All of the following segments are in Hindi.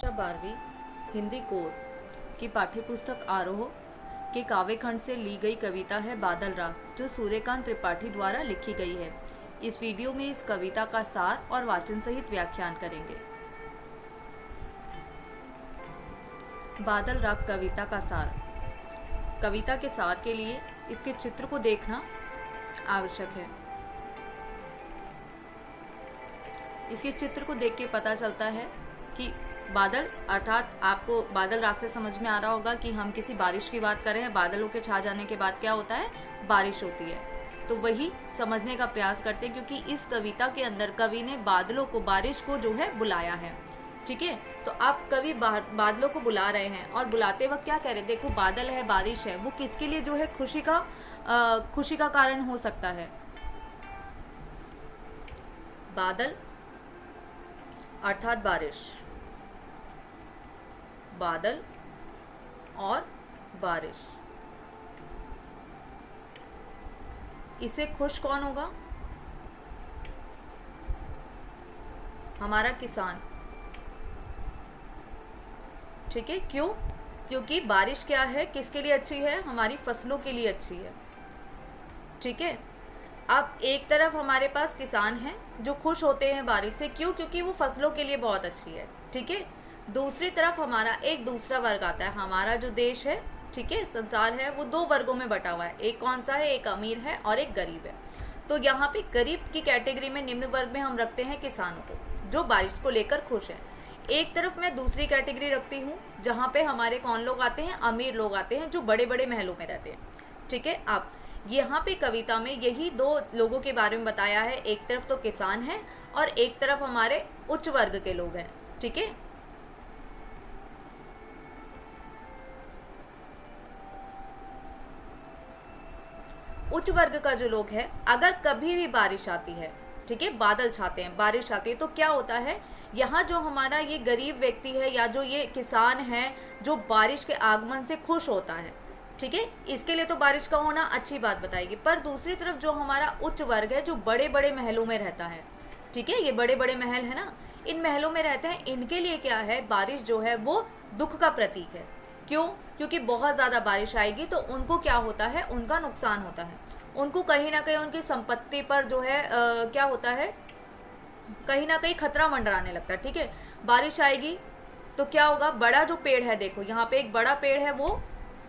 12वीं हिंदी कोर की पाठ्यपुस्तक आरोह के काव्य खंड से ली गई कविता है बादल राग, जो सूर्यकांत त्रिपाठी द्वारा लिखी गई है। इस वीडियो में इस कविता का सार और वाचन सहित व्याख्यान करेंगे। बादल राग कविता का सार। कविता के सार के लिए इसके चित्र को देखना आवश्यक है। इसके चित्र को देख के पता चलता है कि बादल, अर्थात आपको बादल राग से समझ में आ रहा होगा कि हम किसी बारिश की बात कर रहे हैं। बादलों के छा जाने के बाद क्या होता है? बारिश होती है। तो वही समझने का प्रयास करते हैं, क्योंकि इस कविता के अंदर कवि ने बादलों को, बारिश को जो है बुलाया है। ठीक है, तो आप कवि बादलों को बुला रहे हैं और बुलाते वक्त क्या कह रहे हैं? देखो, बादल है, बारिश है, वो किसके लिए जो है खुशी का कारण हो सकता है। बादल अर्थात बारिश, बादल और बारिश, इसे खुश कौन होगा? हमारा किसान। ठीक है, क्यों? क्योंकि बारिश क्या है, किसके लिए अच्छी है? हमारी फसलों के लिए अच्छी है। ठीक है, अब एक तरफ हमारे पास किसान हैं जो खुश होते हैं बारिश से। क्यों? क्योंकि वो फसलों के लिए बहुत अच्छी है। ठीक है, दूसरी तरफ हमारा एक दूसरा वर्ग आता है। हमारा जो देश है, ठीक है, संसार है, वो दो वर्गों में बटा हुआ है। एक कौन सा है? एक अमीर है और एक गरीब है। तो यहाँ पे गरीब की कैटेगरी में, निम्न वर्ग में हम रखते हैं किसानों को, जो बारिश को लेकर खुश है। एक तरफ मैं दूसरी कैटेगरी रखती हूँ जहाँ पे हमारे कौन लोग आते हैं? अमीर लोग आते हैं, जो बड़े बड़े महलों में रहते हैं। ठीक है, अब यहाँ पे कविता में यही दो लोगों के बारे में बताया है। एक तरफ तो किसान है और एक तरफ हमारे उच्च वर्ग के लोग हैं। ठीक है, उच्च वर्ग का जो लोग है, अगर कभी भी बारिश आती है, ठीक है, बादल छाते हैं, बारिश आती है, तो क्या होता है? यहाँ जो हमारा ये गरीब व्यक्ति है या जो ये किसान है, जो बारिश के आगमन से खुश होता है, ठीक है, इसके लिए तो बारिश का होना अच्छी बात बताएगी। पर दूसरी तरफ जो हमारा उच्च वर्ग है, जो बड़े बड़े महलों में रहता है, ठीक है, ये बड़े बड़े महल है ना, इन महलों में रहते हैं, इनके लिए क्या है? बारिश जो है वो दुख का प्रतीक है। क्यों? क्योंकि बहुत ज़्यादा बारिश आएगी तो उनको क्या होता है? उनका नुकसान होता है। उनको कहीं ना कहीं उनकी संपत्ति पर जो है क्या होता है? कहीं ना कहीं खतरा मंडराने लगता है। ठीक है, बारिश आएगी तो क्या होगा? बड़ा जो पेड़ है, देखो यहाँ पे एक बड़ा पेड़ है, वो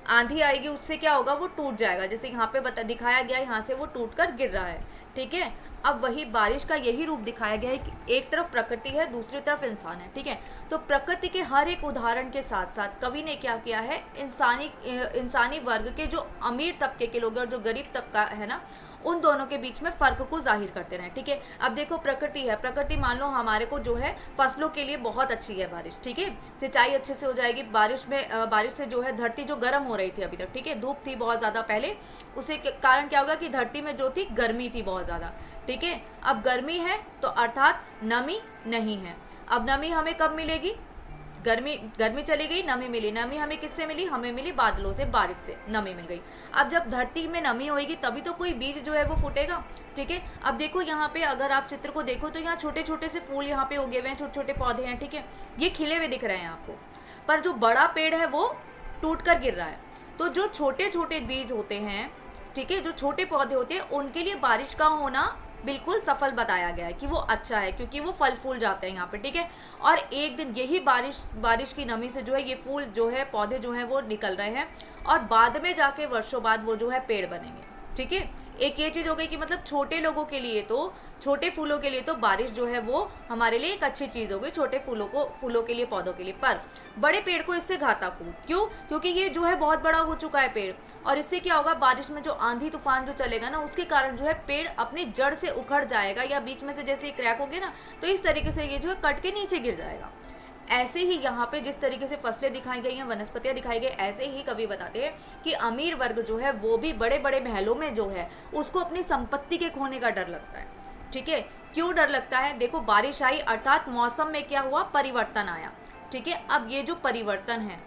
आंधी आएगी, उससे क्या होगा? वो टूट जाएगा। जैसे यहाँ पे दिखाया गया, यहाँ से वो टूट कर गिर रहा है। ठीक है, अब वही बारिश का यही रूप दिखाया गया है कि एक तरफ प्रकृति है, दूसरी तरफ इंसान है। ठीक है, तो प्रकृति के हर एक उदाहरण के साथ साथ कवि ने क्या किया है? इंसानी वर्ग के जो अमीर तबके के लोग और जो गरीब तबका है ना, उन दोनों के बीच में फर्क को जाहिर करते रहे। ठीक है, अब देखो, प्रकृति है, प्रकृति मान लो हमारे को जो है फसलों के लिए बहुत अच्छी है बारिश। ठीक है, सिंचाई अच्छे से हो जाएगी। बारिश से जो है धरती जो गर्म हो रही थी अभी तक, ठीक है, धूप थी बहुत ज्यादा पहले, उसी के कारण क्या होगा कि धरती में जो थी गर्मी थी बहुत ज्यादा। ठीक है, अब गर्मी है तो अर्थात नमी नहीं है। अब नमी हमें कब मिलेगी? गर्मी चली गई, नमी मिली। नमी हमें किससे मिली? हमें मिली बादलों से, बारिश से नमी मिल गई। अब जब धरती में नमी होगी तभी तो कोई बीज जो है वो फूटेगा। ठीक है, अब देखो यहाँ पे अगर आप चित्र को देखो तो यहाँ छोटे छोटे से फूल यहाँ पे उगे हुए हैं, छोटे छोटे पौधे हैं। ठीक है, ये खिले हुए दिख रहे हैं आपको, पर जो बड़ा पेड़ है वो टूट कर गिर रहा है। तो जो छोटे छोटे बीज होते हैं, ठीक है, जो छोटे पौधे होते हैं, उनके लिए बारिश का होना बिल्कुल सफल बताया गया है कि वो अच्छा है, क्योंकि वो फल फूल जाते हैं यहाँ पे। ठीक है, और एक दिन यही बारिश की नमी से जो है ये फूल जो है, पौधे जो है वो निकल रहे हैं, और बाद में जाके वर्षों बाद वो जो है पेड़ बनेंगे। ठीक है, एक ये चीज हो गई कि मतलब छोटे लोगों के लिए तो, छोटे फूलों के लिए तो बारिश जो है वो हमारे लिए एक अच्छी चीज हो गई, छोटे फूलों के लिए, पौधों के लिए। पर बड़े पेड़ को इससे घातक हो। क्यों? क्योंकि ये जो है बहुत बड़ा हो चुका है पेड़, और इससे क्या होगा? बारिश में जो आंधी तूफान जो चलेगा ना, उसके कारण जो है पेड़ अपनी जड़ से उखड़ जाएगा, या बीच में से जैसे क्रैक हो गया ना, तो इस तरीके से ये जो है कट के नीचे गिर जाएगा। ऐसे ही यहाँ पे जिस तरीके से फसलें दिखाई गई हैं, वनस्पतियां दिखाई गई, ऐसे ही कवि बताते हैं कि अमीर वर्ग जो है वो भी बड़े बड़े महलों में जो है उसको अपनी संपत्ति के खोने का डर लगता है। ठीक है, क्यों डर लगता है? देखो, बारिश आई अर्थात मौसम में क्या हुआ? परिवर्तन आया। ठीक है, अब ये जो परिवर्तन है,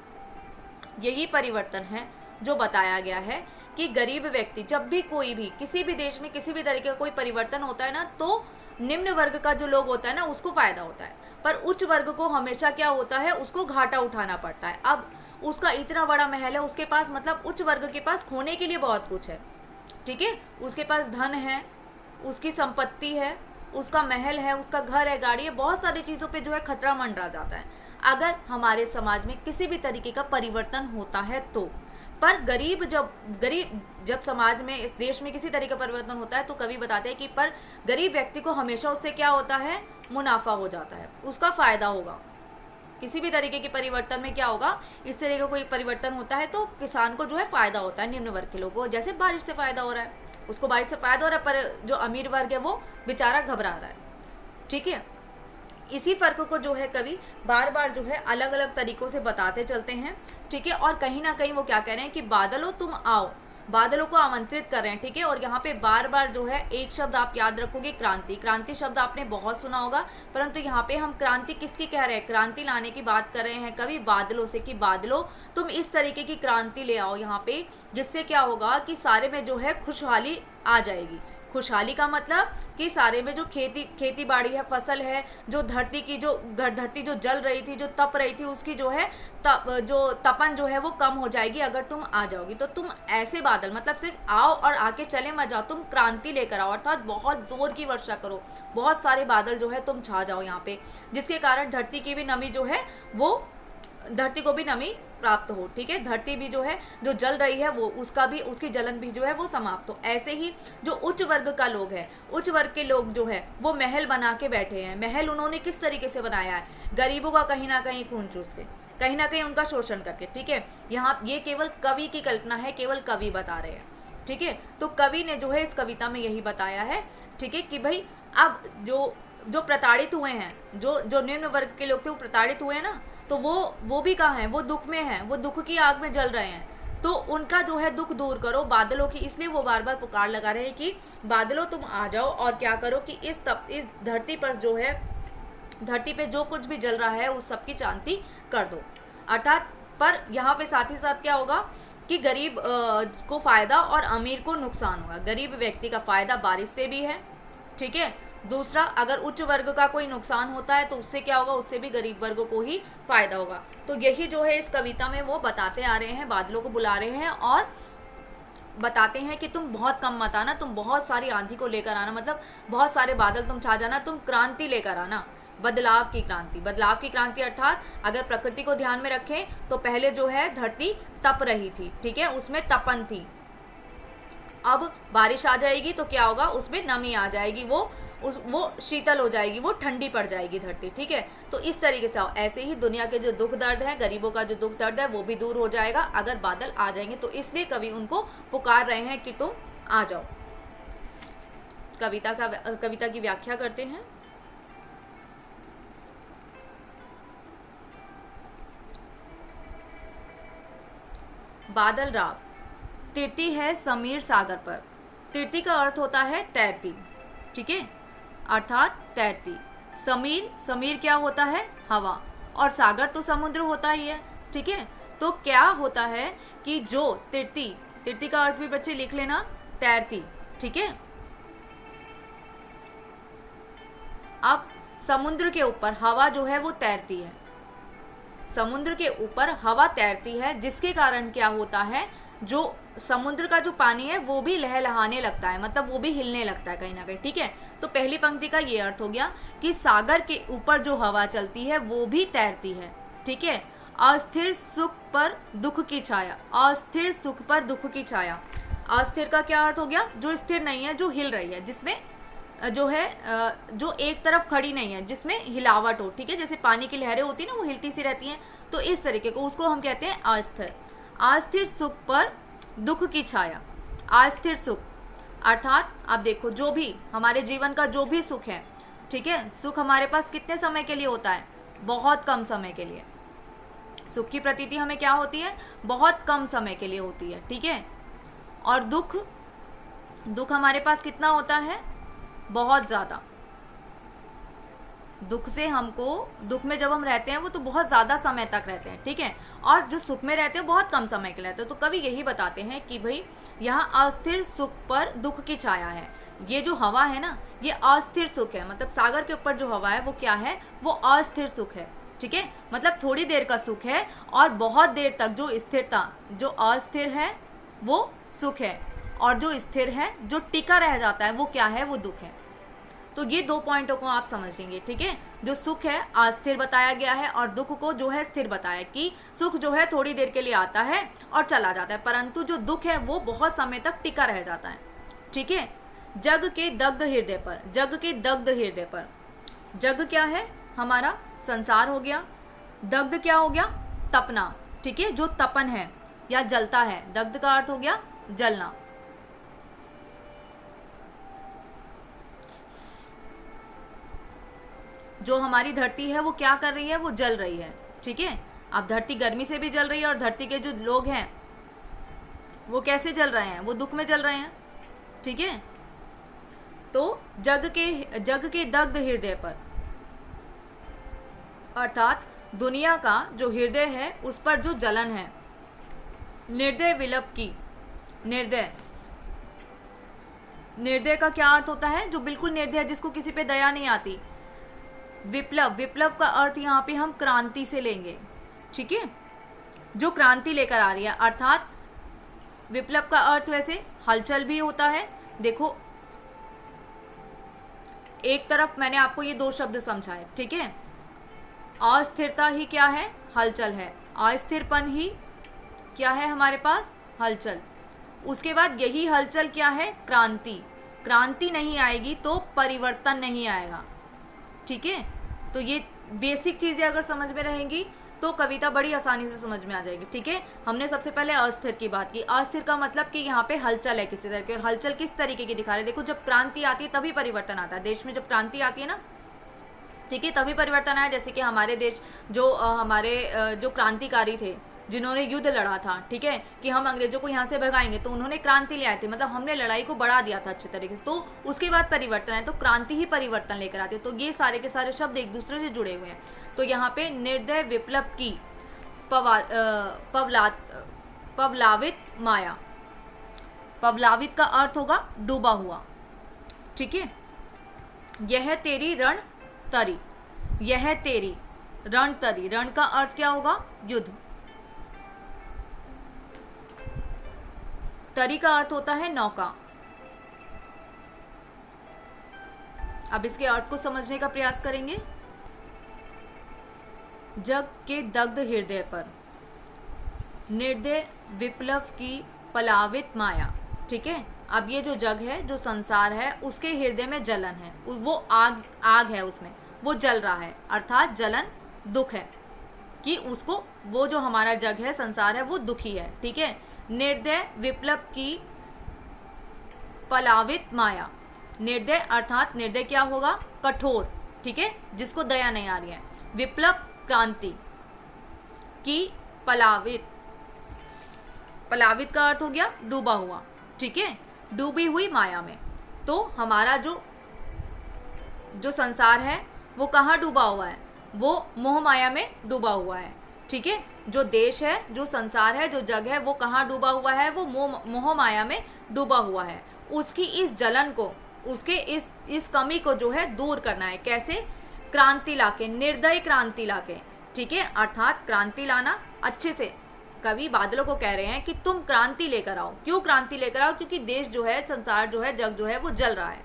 यही परिवर्तन है जो बताया गया है कि गरीब व्यक्ति, जब भी कोई भी किसी भी देश में किसी भी तरीके का कोई परिवर्तन होता है ना, तो निम्न वर्ग का जो लोग होता है ना, उसको फायदा होता है। पर उच्च वर्ग को हमेशा क्या होता है, उसको घाटा उठाना पड़ता है। अब उसका इतना बड़ा महल है, उसके पास मतलब उच्च वर्ग के पास खोने के लिए बहुत कुछ है, ठीक है, उसके पास धन है, उसकी संपत्ति है, उसका महल है, उसका घर है, गाड़ी है, बहुत सारी चीज़ों पे जो है खतरा मंडरा जाता है अगर हमारे समाज में किसी भी तरीके का परिवर्तन होता है तो। पर गरीब जब समाज में, इस देश में किसी तरह का परिवर्तन होता है तो कवि बताते हैं कि पर गरीब व्यक्ति को हमेशा उससे क्या होता है, मुनाफा हो जाता है, उसका फायदा होगा। किसी भी तरीके के परिवर्तन में क्या होगा, इस तरह का कोई परिवर्तन होता है तो किसान को जो है फायदा होता है, निम्न वर्ग के लोगों को। जैसे बारिश से फायदा हो रहा है, उसको बारिश से फायदा हो रहा है, पर जो अमीर वर्ग है वो बेचारा घबरा रहा है, ठीक है। इसी फर्क को जो है कवि बार बार जो है अलग अलग तरीकों से बताते चलते हैं, ठीक है। और कहीं ना कहीं वो क्या कह रहे हैं कि बादलों तुम आओ, बादलों को आमंत्रित कर रहे हैं, ठीक है। और यहाँ पे बार बार जो है एक शब्द आप याद रखोगे, क्रांति। क्रांति शब्द आपने बहुत सुना होगा, परंतु यहाँ पे हम क्रांति किसकी कह रहे हैं, क्रांति लाने की बात कर रहे हैं कवि बादलों से, कि बादलों तुम इस तरीके की क्रांति ले आओ यहाँ पे, जिससे क्या होगा कि सारे में जो है खुशहाली आ जाएगी। खुशहाली का मतलब कि सारे में जो खेती बाड़ी है, फसल है, जो धरती जो जल रही थी, जो तप रही थी, उसकी जो है जो तपन जो है वो कम हो जाएगी अगर तुम आ जाओगी। तो तुम ऐसे बादल, मतलब सिर्फ आओ और आके चले मत जाओ, तुम क्रांति लेकर आओ, अर्थात बहुत जोर की वर्षा करो, बहुत सारे बादल जो है तुम छा जाओ यहाँ पे, जिसके कारण धरती की भी नमी जो है वो, धरती को भी नमी प्राप्त हो, ठीक है। धरती भी जो है जो जल रही है वो उसकी जलन भी जो है वो समाप्त हो। ऐसे ही जो उच्च वर्ग का लोग है, उच्च वर्ग के लोग जो है वो महल बना के बैठे हैं। महल उन्होंने किस तरीके से बनाया है, गरीबों का कहीं ना कहीं खून चूस के, कहीं ना कहीं उनका शोषण करके, ठीक है। यहाँ ये केवल कवि की कल्पना है, केवल कवि बता रहे हैं, ठीक है। तो कवि ने जो है इस कविता में यही बताया है, ठीक है, कि भाई अब जो प्रताड़ित हुए हैं, जो निम्न वर्ग के लोग थे वो प्रताड़ित हुए हैं ना, तो वो भी कहाँ है, वो दुख में है, वो दुख की आग में जल रहे हैं, तो उनका जो है दुख दूर करो बादलों की। इसलिए वो बार बार पुकार लगा रहे हैं कि बादलों तुम आ जाओ और क्या करो कि इस धरती पर जो है, धरती पे जो कुछ भी जल रहा है उस सब की शांति कर दो। अर्थात पर यहाँ पे साथ ही साथ क्या होगा कि गरीब को फायदा और अमीर को नुकसान होगा। गरीब व्यक्ति का फायदा बारिश से भी है, ठीक है। दूसरा, अगर उच्च वर्ग का कोई नुकसान होता है तो उससे क्या होगा, उससे भी गरीब वर्ग को ही फायदा होगा। तो यही जो है इस कविता में वो बताते आ रहे हैं, बादलों को बुला रहे हैं और बताते हैं कि तुम बहुत कम मत आना, तुम बहुत सारी आंधी को लेकर आना, मतलब बहुत सारे बादल तुम छा जाना, तुम क्रांति लेकर आना, बदलाव की क्रांति। बदलाव की क्रांति अर्थात अगर प्रकृति को ध्यान में रखें तो पहले जो है धरती तप रही थी, ठीक है, उसमें तपन थी। अब बारिश आ जाएगी तो क्या होगा, उसमें नमी आ जाएगी, वो शीतल हो जाएगी, वो ठंडी पड़ जाएगी धरती, ठीक है। तो इस तरीके से ऐसे ही दुनिया के जो दुख दर्द है, गरीबों का जो दुख दर्द है वो भी दूर हो जाएगा अगर बादल आ जाएंगे। तो इसलिए कवि उनको पुकार रहे हैं कि तुम आ जाओ। कविता की व्याख्या करते हैं। बादल राग, तिरती है समीर सागर पर। तिरती का अर्थ होता है तैरती, ठीक है, अर्थात तैरती। समीर क्या होता है, हवा, और सागर तो समुद्र होता ही है, ठीक है। तो क्या होता है कि जो तिरती का अर्थ भी बच्चे लिख लेना, तैरती, ठीक है। अब समुद्र के ऊपर हवा जो है वो तैरती है, समुद्र के ऊपर हवा तैरती है, जिसके कारण क्या होता है, जो समुद्र का जो पानी है वो भी लहलहाने लगता है, मतलब वो भी हिलने लगता है कहीं ना कहीं, ठीक है। तो पहली पंक्ति का ये अर्थ हो गया कि सागर के ऊपर जो हवा चलती है वो भी तैरती है, ठीक है। अस्थिर सुख पर दुख की छाया, अस्थिर सुख पर दुख की छाया। अस्थिर का क्या अर्थ हो गया, जो स्थिर नहीं है, जो हिल रही है, जिसमें जो है जो एक तरफ खड़ी नहीं है, जिसमें हिलावट हो, ठीक है। जैसे पानी की लहरें होती है ना, वो हिलती सी रहती हैं, तो इस तरीके को उसको हम कहते हैं अस्थिर। अस्थिर सुख पर दुख की छाया। अस्थिर सुख अर्थात अब देखो, जो भी हमारे जीवन का जो भी सुख है, ठीक है, सुख हमारे पास कितने समय के लिए होता है, बहुत कम समय के लिए। सुख की प्रतीति हमें क्या होती है, बहुत कम समय के लिए होती है, ठीक है। और दुख हमारे पास कितना होता है, बहुत ज्यादा। दुख में जब हम रहते हैं वो तो बहुत ज्यादा समय तक रहते हैं, ठीक है। और जो सुख में रहते हैं बहुत कम समय के रहते हैं। तो कवि यही बताते हैं कि भाई यहाँ अस्थिर सुख पर दुख की छाया है, ये जो हवा है ना, ये अस्थिर सुख है। मतलब सागर के ऊपर जो हवा है वो क्या है, वो अस्थिर सुख है। ठीक है, मतलब थोड़ी देर का सुख है और बहुत देर तक जो स्थिरता, जो अस्थिर है वो सुख है, और जो स्थिर है, जो टिका रह जाता है, वो क्या है, वो दुख है। तो ये 2 पॉइंटों को आप समझ लेंगे। ठीक है, जो सुख है अस्थिर बताया गया है और दुख को जो है स्थिर बताया, कि सुख जो है थोड़ी देर के लिए आता है और चला जाता है, परंतु जो दुख है वो बहुत समय तक टिका रह जाता है। ठीक है, जग के दग्ध हृदय पर, जग के दग्ध हृदय पर, जग क्या है, हमारा संसार हो गया, दग्ध क्या हो गया, तपना। ठीक है, जो तपन है या जलता है, दग्ध का अर्थ हो गया जलना। जो हमारी धरती है वो क्या कर रही है, वो जल रही है। ठीक है, अब धरती गर्मी से भी जल रही है और धरती के जो लोग हैं वो कैसे जल रहे हैं, वो दुख में जल रहे हैं। ठीक है, तो जग के दग्ध हृदय पर, अर्थात दुनिया का जो हृदय है उस पर जो जलन है, निर्दय विलप की, निर्दय, निर्दय का क्या अर्थ होता है, जो बिल्कुल निर्दय, जिसको किसी पे दया नहीं आती। विप्लव, विप्लव का अर्थ यहाँ पे हम क्रांति से लेंगे। ठीक है, जो क्रांति लेकर आ रही है, अर्थात विप्लव का अर्थ वैसे हलचल भी होता है। देखो, एक तरफ मैंने आपको ये 2 शब्द समझाए। ठीक है, अस्थिरता ही क्या है, हलचल है, अस्थिरपन ही क्या है हमारे पास, हलचल। उसके बाद यही हलचल क्या है, क्रांति। क्रांति नहीं आएगी तो परिवर्तन नहीं आएगा। ठीक है, तो ये बेसिक चीजें अगर समझ में रहेंगी तो कविता बड़ी आसानी से समझ में आ जाएगी। ठीक है, हमने सबसे पहले अस्थिर की बात की। अस्थिर का मतलब कि यहाँ पे हलचल है किसी तरह की, और हलचल किस तरीके की दिखा रहे हैं। देखो, जब क्रांति आती है तभी परिवर्तन आता है। देश में जब क्रांति आती है ना, ठीक है, तभी परिवर्तन आया। जैसे कि हमारे देश जो जो क्रांतिकारी थे, जिन्होंने युद्ध लड़ा था, ठीक है, कि हम अंग्रेजों को यहाँ से भगाएंगे, तो उन्होंने क्रांति ले आए थे, मतलब हमने लड़ाई को बढ़ा दिया था अच्छे तरीके से, तो उसके बाद परिवर्तन है। तो क्रांति ही परिवर्तन लेकर आती है। तो ये सारे के सारे शब्द एक दूसरे से जुड़े हुए हैं। तो यहाँ पे निर्दय विप्लव की पवलावित माया, पवलावित का अर्थ होगा डूबा हुआ। ठीक है, यह तेरी रण तरी, यह तेरी रण तरी, रण का अर्थ क्या होगा, युद्ध। तरी का अर्थ होता है नौका। अब इसके अर्थ को समझने का प्रयास करेंगे। जग के दग्ध हृदय पर, निर्दय विप्लव की पलावित माया। ठीक है, अब ये जो जग है, जो संसार है, उसके हृदय में जलन है, वो आग है, उसमें वो जल रहा है, अर्थात जलन दुख है, कि उसको, वो जो हमारा जग है, संसार है, वो दुखी है। ठीक है, निर्दय विप्लव की पलावित माया, निर्दय अर्थात निर्दय क्या होगा, कठोर। ठीक है, जिसको दया नहीं आ रही है। विप्लव क्रांति की पलावित, पलावित का अर्थ हो गया डूबा हुआ। ठीक है, डूबी हुई माया में। तो हमारा जो संसार है वो कहाँ डूबा हुआ है, वो मोह माया में डूबा हुआ है। ठीक है, जो देश है, जो संसार है, जो जग है, वो कहाँ डूबा हुआ है, वो मोह माया में डूबा हुआ है। उसकी इस जलन को, उसके इस कमी को जो है दूर करना है। कैसे, क्रांति लाके, निर्दय क्रांति लाके। ठीक है, अर्थात क्रांति लाना अच्छे से। कवि बादलों को कह रहे हैं कि तुम क्रांति लेकर आओ। क्यों क्रांति लेकर आओ, क्योंकि देश जो है, संसार जो है, जग जो है, वो जल रहा है।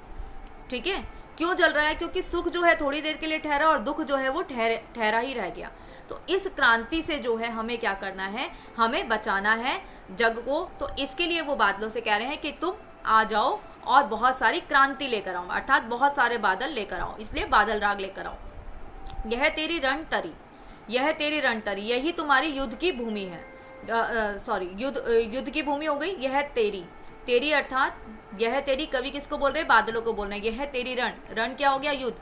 ठीक है, क्यों जल रहा है, क्योंकि सुख जो है थोड़ी देर के लिए ठहरा और दुख जो है वो ठहरा ही रह गया। तो इस क्रांति से जो है हमें क्या करना है, हमें बचाना है जग को। तो इसके लिए वो बादलों से कह रहे हैं कि तुम आ जाओ और बहुत सारी क्रांति लेकर आओ, अर्थात बहुत सारे बादल लेकर आओ, इसलिए बादल राग लेकर आओ। यह तेरी रण तरी, यह तेरी रण तरी, यही तुम्हारी युद्ध की भूमि है। युद्ध की भूमि हो गई। यह तेरी, तेरी अर्थात यह तेरी, कवि किसको बोल रहे हैं, बादलों को बोल रहे हैं। यह तेरी रण, रण क्या हो गया, युद्ध,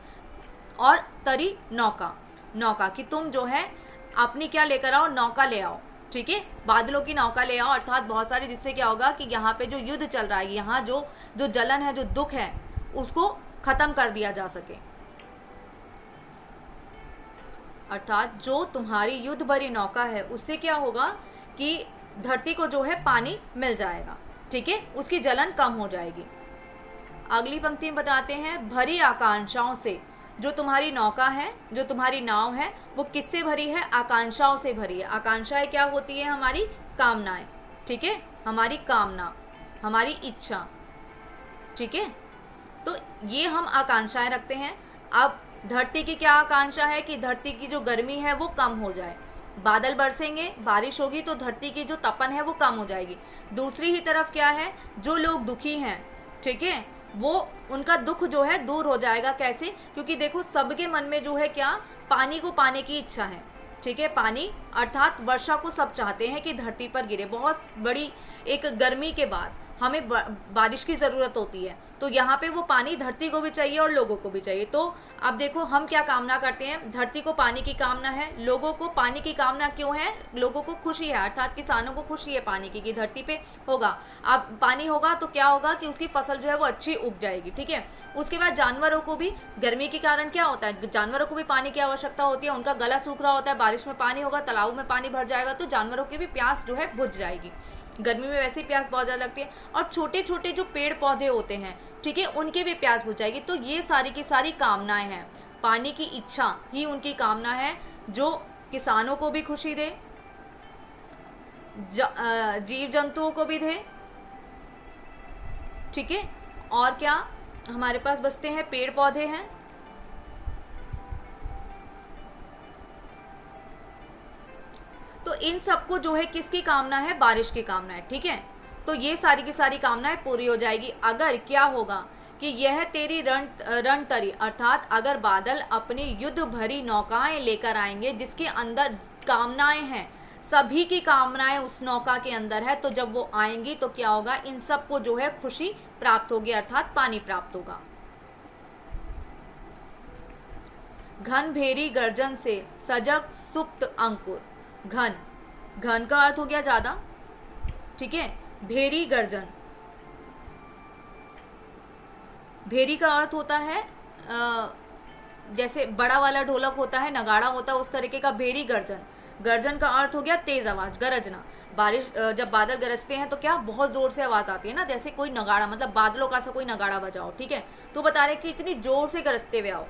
और तरी नौका, नौका कि तुम जो है अपनी क्या लेकर आओ, नौका ले आओ। ठीक है, बादलों की नौका ले आओ, अर्थात बहुत सारे, जिससे क्या होगा कि यहाँ पे जो युद्ध चल रहा है, यहाँ जो जलन है, जो दुख है, उसको खत्म कर दिया जा सके। अर्थात जो तुम्हारी युद्ध भरी नौका है, उससे क्या होगा कि धरती को जो है पानी मिल जाएगा। ठीक है, उसकी जलन कम हो जाएगी। अगली पंक्ति में बताते हैं, भरी आकांक्षाओं से, जो तुम्हारी नौका है, जो तुम्हारी नाव है, वो किससे भरी है? आकांक्षाओं से भरी है। आकांक्षाएं क्या होती है? हमारी कामनाएं, ठीक है, हमारी कामना, हमारी इच्छा, ठीक है। तो ये हम आकांक्षाएं रखते हैं। अब धरती की क्या आकांक्षा है? कि धरती की जो गर्मी है वो कम हो जाए, बादल बरसेंगे, बारिश होगी तो धरती की जो तपन है वो कम हो जाएगी। दूसरी ही तरफ क्या है? जो लोग दुखी हैं, ठीक है, वो उनका दुख जो है दूर हो जाएगा। कैसे? क्योंकि देखो सबके मन में जो है क्या? पानी को पाने की इच्छा है, ठीक है। पानी अर्थात वर्षा को सब चाहते हैं कि धरती पर गिरे। बहुत बड़ी एक गर्मी के बाद हमें बारिश की जरूरत होती है, तो यहाँ पे वो पानी धरती को भी चाहिए और लोगों को भी चाहिए। तो अब देखो हम क्या कामना करते हैं? धरती को पानी की कामना है, लोगों को पानी की कामना क्यों है? लोगों को खुशी है, अर्थात किसानों को खुशी है पानी की कि धरती पे होगा। अब पानी होगा तो क्या होगा? कि उसकी फसल जो है वो अच्छी उग जाएगी, ठीक है। उसके बाद जानवरों को भी गर्मी के कारण क्या होता है? जानवरों को भी पानी की आवश्यकता होती है, उनका गला सूख रहा होता है, बारिश में पानी होगा, तालाबों में पानी भर जाएगा तो जानवरों की भी प्यास जो है बुझ जाएगी। गर्मी में वैसे ही प्यास बहुत ज्यादा लगती है। और छोटे छोटे जो पेड़ पौधे होते हैं, ठीक है, उनके भी प्यास बुझ जाएगी। तो ये सारी की सारी कामनाएं हैं, पानी की इच्छा ही उनकी कामना है, जो किसानों को भी खुशी दे, जीव जंतुओं को भी दे, ठीक है। और क्या हमारे पास बचते हैं? पेड़ पौधे हैं, तो इन सबको जो है किसकी कामना है? बारिश की कामना है, ठीक है। तो ये सारी की सारी कामनाएं पूरी हो जाएगी अगर क्या होगा? कि यह तेरी रण तरी, अर्थात अगर बादल अपनी युद्ध भरी नौकाएं लेकर आएंगे जिसके अंदर कामनाएं हैं, सभी की कामनाएं उस नौका के अंदर है, तो जब वो आएंगी तो क्या होगा? इन सबको जो है खुशी प्राप्त होगी, अर्थात पानी प्राप्त होगा। घन भेरी गर्जन से सजग सुप्त अंकुर। घन, घन का अर्थ हो गया ज्यादा, ठीक है। भेरी गर्जन, भेरी का अर्थ होता है जैसे बड़ा वाला ढोलक होता है, नगाड़ा होता है, उस तरीके का भेरी गर्जन। गर्जन का अर्थ हो गया तेज आवाज, गरजना। बारिश जब बादल गरजते हैं तो क्या बहुत जोर से आवाज आती है ना, जैसे कोई नगाड़ा, मतलब बादलों का सा कोई नगाड़ा बजाओ, ठीक है। तो बता रहे कि इतनी जोर से गरजते हुए आओ।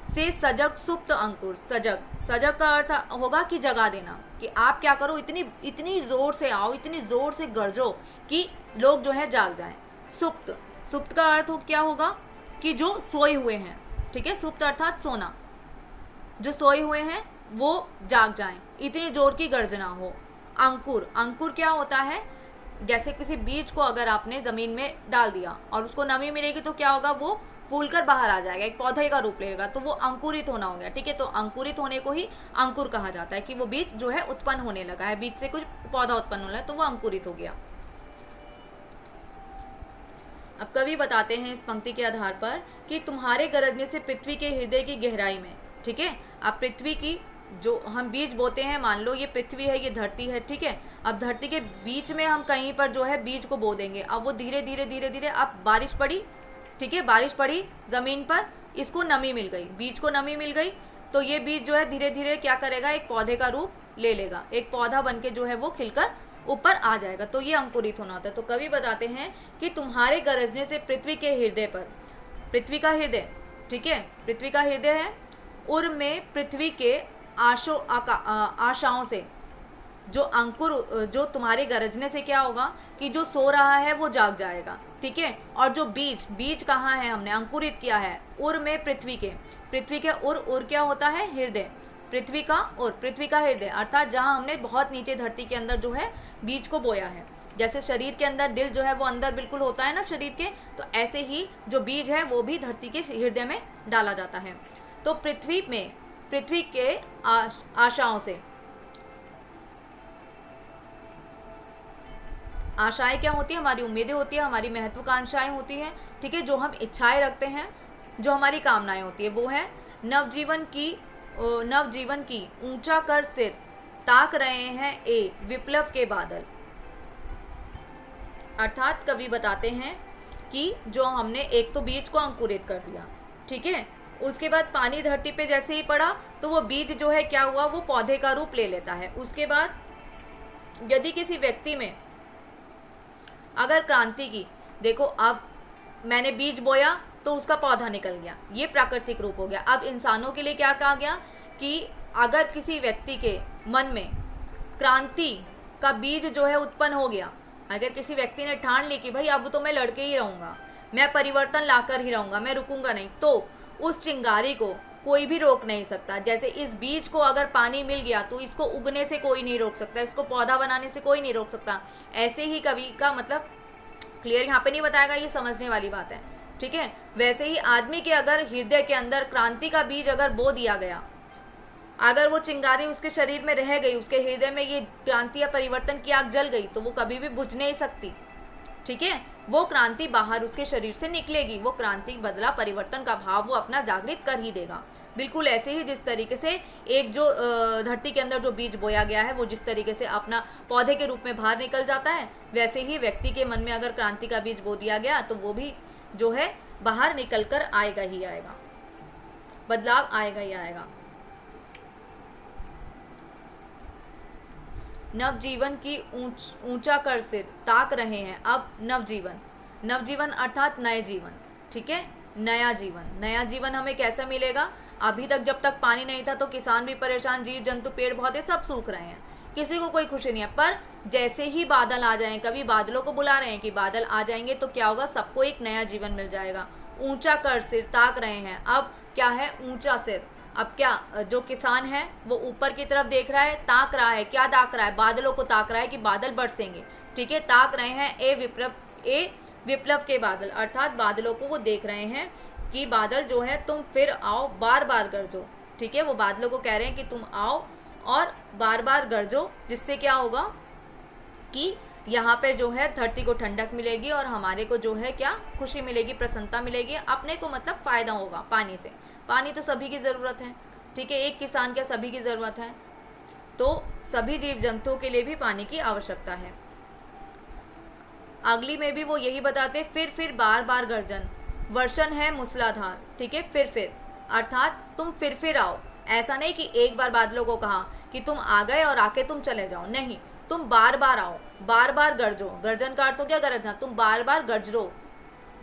से सजग सुप्त अंकुर, सजग, सजग का अर्थ होगा कि जगा देना, कि आप क्या करो? इतनी जोर से आओ, इतनी जोर से गरजो कि लोग जो है जाग जाएं। सुप्त, सुप्त का अर्थ क्या होगा? कि जो सोए हुए हैं, ठीक है। सुप्त अर्थात सोना, जो सोए हुए हैं वो जाग जाएं, इतनी जोर की गर्जना हो। अंकुर, अंकुर क्या होता है? जैसे किसी बीज को अगर आपने जमीन में डाल दिया और उसको नमी मिलेगी तो क्या होगा? वो फूलकर बाहर आ जाएगा, एक पौधे का रूप लेगा, तो वो अंकुरित होना हो गया, ठीक है। तो अंकुरित होने को ही अंकुर कहा जाता है, कि वो बीज जो है उत्पन्न होने लगा है, बीज से कुछ पौधा उत्पन्न होना है तो वो अंकुरित हो गया। अब कवि बताते हैं इस पंक्ति के आधार पर कि तुम्हारे गरजने से पृथ्वी के हृदय की गहराई में, ठीक है। अब पृथ्वी की जो हम बीज बोते हैं, मान लो ये पृथ्वी है, ये धरती है, ठीक है। अब धरती के बीच में हम कहीं पर जो है बीज को बो देंगे, अब वो धीरे धीरे धीरे धीरे, अब बारिश पड़ी, ठीक है, बारिश पड़ी जमीन पर, इसको नमी मिल गई, बीज को नमी मिल गई, तो ये बीज जो है धीरे धीरे क्या करेगा? एक पौधे का रूप ले लेगा, एक पौधा बनके जो है वो खिलकर ऊपर आ जाएगा, तो ये अंकुरित होना होता है। तो कवि बताते हैं कि तुम्हारे गरजने से पृथ्वी के हृदय पर, पृथ्वी का हृदय, ठीक है, पृथ्वी का हृदय है, उर में पृथ्वी के आशाओं से, जो अंकुर, जो तुम्हारे गरजने से क्या होगा? कि जो सो रहा है वो जाग जाएगा, ठीक है। और जो बीज, बीज कहाँ है? हमने अंकुरित किया है उर में पृथ्वी के, पृथ्वी के उर, उर क्या होता है? हृदय, पृथ्वी का उर, पृथ्वी का हृदय, अर्थात जहाँ हमने बहुत नीचे धरती के अंदर जो है बीज को बोया है। जैसे शरीर के अंदर दिल जो है वो अंदर बिल्कुल होता है ना शरीर के, तो ऐसे ही जो बीज है वो भी धरती के हृदय में डाला जाता है। तो पृथ्वी में, पृथ्वी के आशाओं से, आशाएं क्या होती है? हमारी उम्मीदें होती है, हमारी महत्वाकांक्षाएं होती हैं, ठीक है, जो हम इच्छाएं रखते हैं, जो हमारी कामनाएं होती है, वो है नवजीवन की ऊंचा कर सिर ताक रहे हैं ए विप्लव के बादल। अर्थात कवि बताते हैं कि जो हमने एक तो बीज को अंकुरित कर दिया, ठीक है, उसके बाद पानी धरती पे जैसे ही पड़ा तो वो बीज जो है क्या हुआ? वो पौधे का रूप ले लेता है। उसके बाद यदि किसी व्यक्ति में अगर क्रांति की, देखो अब मैंने बीज बोया तो उसका पौधा निकल गया, ये प्राकृतिक रूप हो गया। अब इंसानों के लिए क्या कहा गया कि अगर किसी व्यक्ति के मन में क्रांति का बीज जो है उत्पन्न हो गया, अगर किसी व्यक्ति ने ठान ली कि भाई अब तो मैं लड़के ही रहूंगा, मैं परिवर्तन लाकर ही रहूंगा, मैं रुकूंगा नहीं, तो उस चिंगारी को कोई भी रोक नहीं सकता। जैसे इस बीज को अगर पानी मिल गया तो इसको उगने से कोई नहीं रोक सकता, इसको पौधा बनाने से कोई नहीं रोक सकता। ऐसे ही कवि का मतलब क्लियर यहाँ पे नहीं बताएगा, ये समझने वाली बात है, ठीक है। वैसे ही आदमी के अगर हृदय के अंदर क्रांति का बीज अगर बो दिया गया, अगर वो चिंगारी उसके शरीर में रह गई, उसके हृदय में ये क्रांति या परिवर्तन की आग जल गई, तो वो कभी भी बुझ नहीं सकती, ठीक है। वो क्रांति बाहर उसके शरीर से निकलेगी, वो क्रांति बदला परिवर्तन का भाव वो अपना जागृत कर ही देगा। बिल्कुल ऐसे ही जिस तरीके से एक जो धरती के अंदर जो बीज बोया गया है वो जिस तरीके से अपना पौधे के रूप में बाहर निकल जाता है, वैसे ही व्यक्ति के मन में अगर क्रांति का बीज बो दिया गया तो वो भी जो है बाहर निकल कर आएगा ही आएगा, बदलाव आएगा ही आएगा। नवजीवन की ऊंचा कर सिर ताक रहे हैं अब नवजीवन, नवजीवन अर्थात नए जीवन, ठीक है। नया जीवन, नया जीवन हमें कैसा मिलेगा? अभी तक जब तक पानी नहीं था तो किसान भी परेशान, जीव जंतु पेड़ पौधे सब सूख रहे हैं, किसी को कोई खुशी नहीं है। पर जैसे ही बादल आ जाएं, कभी बादलों को बुला रहे हैं कि बादल आ जाएंगे तो क्या होगा, सबको एक नया जीवन मिल जाएगा। ऊंचा कर सिर ताक रहे हैं, अब क्या है ऊंचा सिर। अब क्या जो किसान है वो ऊपर की तरफ देख रहा है, ताक रहा है, क्या ताक रहा है? बादलों को ताक रहा है कि बादल बरसेंगे, ठीक है। ताक रहे हैं ए विप्लव के बादल, अर्थात बादलों को वो देख रहे हैं कि बादल जो है तुम फिर आओ, बार बार गरजो, ठीक है। वो बादलों को कह रहे हैं कि तुम आओ और बार बार गरजो, जिससे क्या होगा कि यहाँ पे जो है धरती को ठंडक मिलेगी और हमारे को जो है क्या खुशी मिलेगी, प्रसन्नता मिलेगी, अपने को मतलब फायदा होगा पानी से। पानी तो सभी की ज़रूरत है, ठीक है। एक किसान क्या सभी की ज़रूरत है, तो सभी जीव जंतुओं के लिए भी पानी की आवश्यकता है। अगली में भी वो यही बताते, फिर बार बार गर्जन, वर्षण है मूसलाधार, ठीक है। फिर अर्थात तुम फिर आओ, ऐसा नहीं कि एक बार बादलों को कहा कि तुम आ गए और आके तुम चले जाओ, नहीं, तुम बार बार आओ, बार बार गरजो। गर्जन का अर्थ हो क्या गरजना, तुम बार बार गरजो।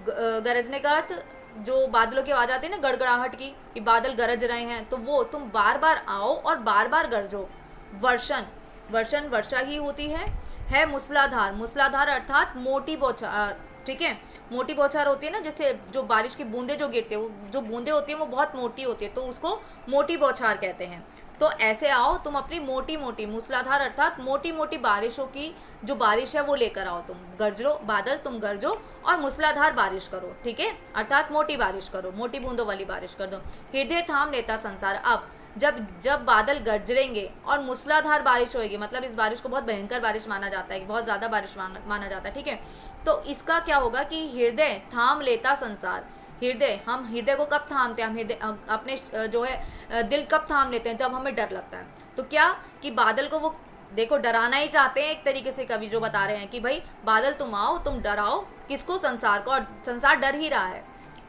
गरजने का अर्थ जो बादलों की आवाज आती है ना गड़गड़ाहट की, कि बादल गरज रहे हैं, तो वो तुम बार बार आओ और बार बार गरजो। वर्षण, वर्षण वर्षा ही होती है मूसलाधार, मूसलाधार अर्थात मोटी बौछार, ठीक है। मोटी बौछार होती है ना, जैसे जो बारिश की बूंदे जो गिरते हैं, वो जो बूंदे होती है वो बहुत मोटी होती है, तो उसको मोटी बौछार कहते हैं। तो ऐसे आओ तुम अपनी मोटी मोटी, मूसलाधार अर्थात मोटी मोटी बारिशों की जो बारिश है वो लेकर आओ, तुम गरजो, बादल तुम गरजो और मूसलाधार बारिश करो, ठीक है। अर्थात मोटी बारिश करो, मोटी बूंदों वाली बारिश कर दो। हृदय थाम लेता संसार, अब जब बादल गरजेंगे और मूसलाधार बारिश होगी, मतलब इस बारिश को बहुत भयंकर बारिश माना जाता है, बहुत ज्यादा बारिश माना जाता है, ठीक है। तो इसका क्या होगा कि हृदय थाम लेता संसार। हृदय, हम हृदय को कब थामते हैं, हम हृदय अपने जो है दिल कब थाम लेते हैं, जब हमें डर लगता है। तो क्या कि बादल को वो देखो डराना ही चाहते हैं एक तरीके से, कवि जो बता रहे हैं कि भाई बादल तुम आओ, तुम डराओ किसको, संसार को, और संसार डर ही रहा है,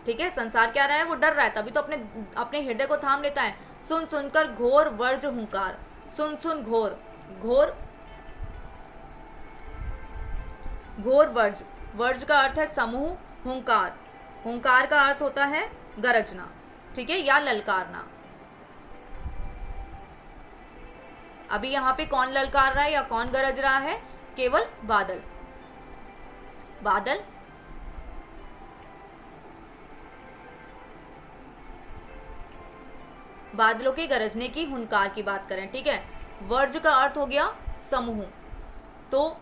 ठीक है। संसार क्या रहा है, वो डर रहा है, तभी तो अपने हृदय को थाम लेता है। सुन सुनकर घोर वर्ज हुंकार, सुन घोर, घोर वर्ज, वर्ज का अर्थ है समूह, हुंकार, हुंकार का अर्थ होता है गरजना, ठीक है, या ललकारना। अभी यहाँ पे कौन ललकार रहा है या कौन गरज रहा है, केवल बादल, बादल बादलों के गरजने की हुंकार की बात करें, ठीक है। वर्ज का अर्थ हो गया समूह, तो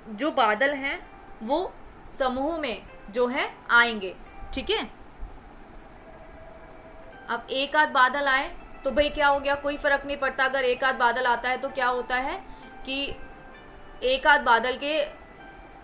जो बादल हैं वो समूह में जो है आएंगे, ठीक है। अब एक आध बादल आए तो भाई क्या हो गया, कोई फर्क नहीं पड़ता। अगर एक आध बादल आता है तो क्या होता है कि एक आध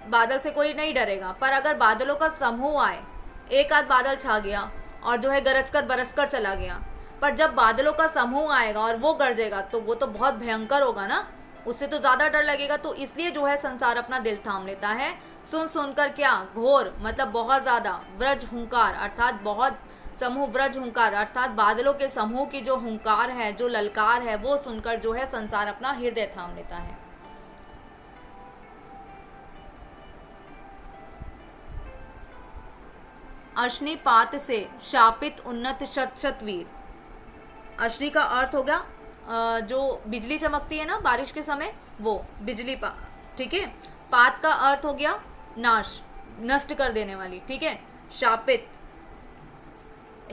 बादल से कोई नहीं डरेगा, पर अगर बादलों का समूह आए, एक आध बादल छा गया और जो है गरज कर बरस कर चला गया, पर जब बादलों का समूह आएगा और वो गरजेगा तो वो तो बहुत भयंकर होगा ना, उससे तो ज्यादा डर लगेगा। तो इसलिए जो है संसार अपना दिल थाम लेता है। सुन सुनकर क्या, घोर मतलब बहुत ज्यादा, व्रज हुंकार अर्थात बहुत समूह, व्रज हुंकार अर्थात बादलों के समूह की जो हुंकार है, जो ललकार है, वो सुनकर जो है संसार अपना हृदय थाम लेता है। अश्निपात से शापित उन्नत शत शत वीर। अश्नि का अर्थ होगा जो बिजली चमकती है ना बारिश के समय, वो बिजली पा, ठीक है। पात का अर्थ हो गया नाश, नष्ट कर देने वाली, ठीक है। शापित,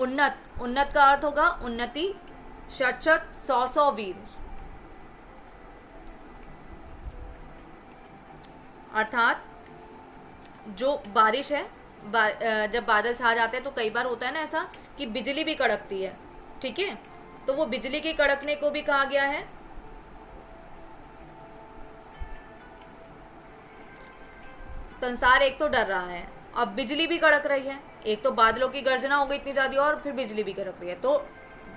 उन्नत, उन्नत का अर्थ होगा उन्नति, शत शत सौ सौ वीर, अर्थात जो बारिश है, जब बादल छा जाते हैं तो कई बार होता है ना ऐसा कि बिजली भी कड़कती है, ठीक है। तो वो बिजली के कड़कने को भी कहा गया है। संसार एक तो डर रहा है, अब बिजली भी कड़क रही है, एक तो बादलों की गर्जना हो गई इतनी ज्यादा और फिर बिजली भी कड़क रही है, तो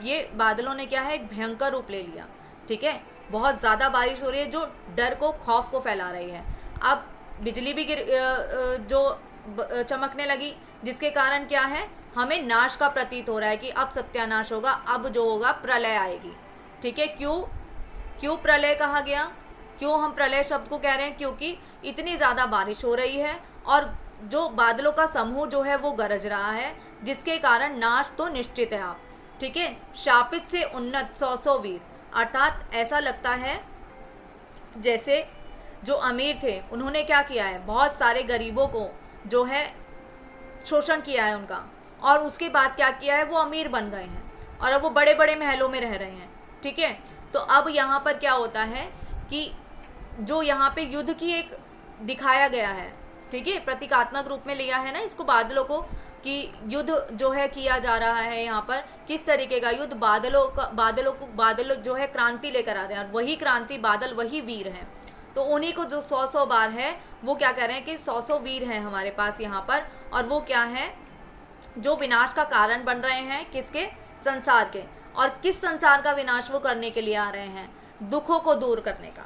ये बादलों ने क्या है, एक भयंकर रूप ले लिया, ठीक है। बहुत ज्यादा बारिश हो रही है जो डर को, खौफ को फैला रही है। अब बिजली भी चमकने लगी, जिसके कारण क्या है, हमें नाश का प्रतीत हो रहा है कि अब सत्यानाश होगा, अब जो होगा प्रलय आएगी, ठीक है। क्यों प्रलय कहा गया, क्यों हम प्रलय शब्द को कह रहे हैं, क्योंकि इतनी ज्यादा बारिश हो रही है और जो बादलों का समूह जो है वो गरज रहा है, जिसके कारण नाश तो निश्चित है आप, ठीक है। शापित से उन्नत सौ सौ वीर, अर्थात ऐसा लगता है जैसे जो अमीर थे उन्होंने क्या किया है, बहुत सारे गरीबों को जो है शोषण किया है उनका, और उसके बाद क्या किया है, वो अमीर बन गए हैं और अब वो बड़े बड़े महलों में रह रहे हैं, ठीक है। तो अब यहाँ पर क्या होता है कि जो यहाँ पे युद्ध की एक दिखाया गया है, ठीक है, प्रतीकात्मक रूप में लिया है ना इसको, बादलों को, कि युद्ध जो है किया जा रहा है यहाँ पर, किस तरीके का युद्ध, बादल जो है क्रांति लेकर आ रहे हैं, और वही क्रांति बादल वही वीर हैं। तो उन्हीं को जो सौ सौ बार है वो क्या कह रहे हैं कि सौ सौ वीर हैं हमारे पास यहाँ पर, और वो क्या है, जो विनाश का कारण बन रहे हैं, किसके, संसार के। और किस संसार का विनाश वो करने के लिए आ रहे हैं, दुखों को दूर करने का।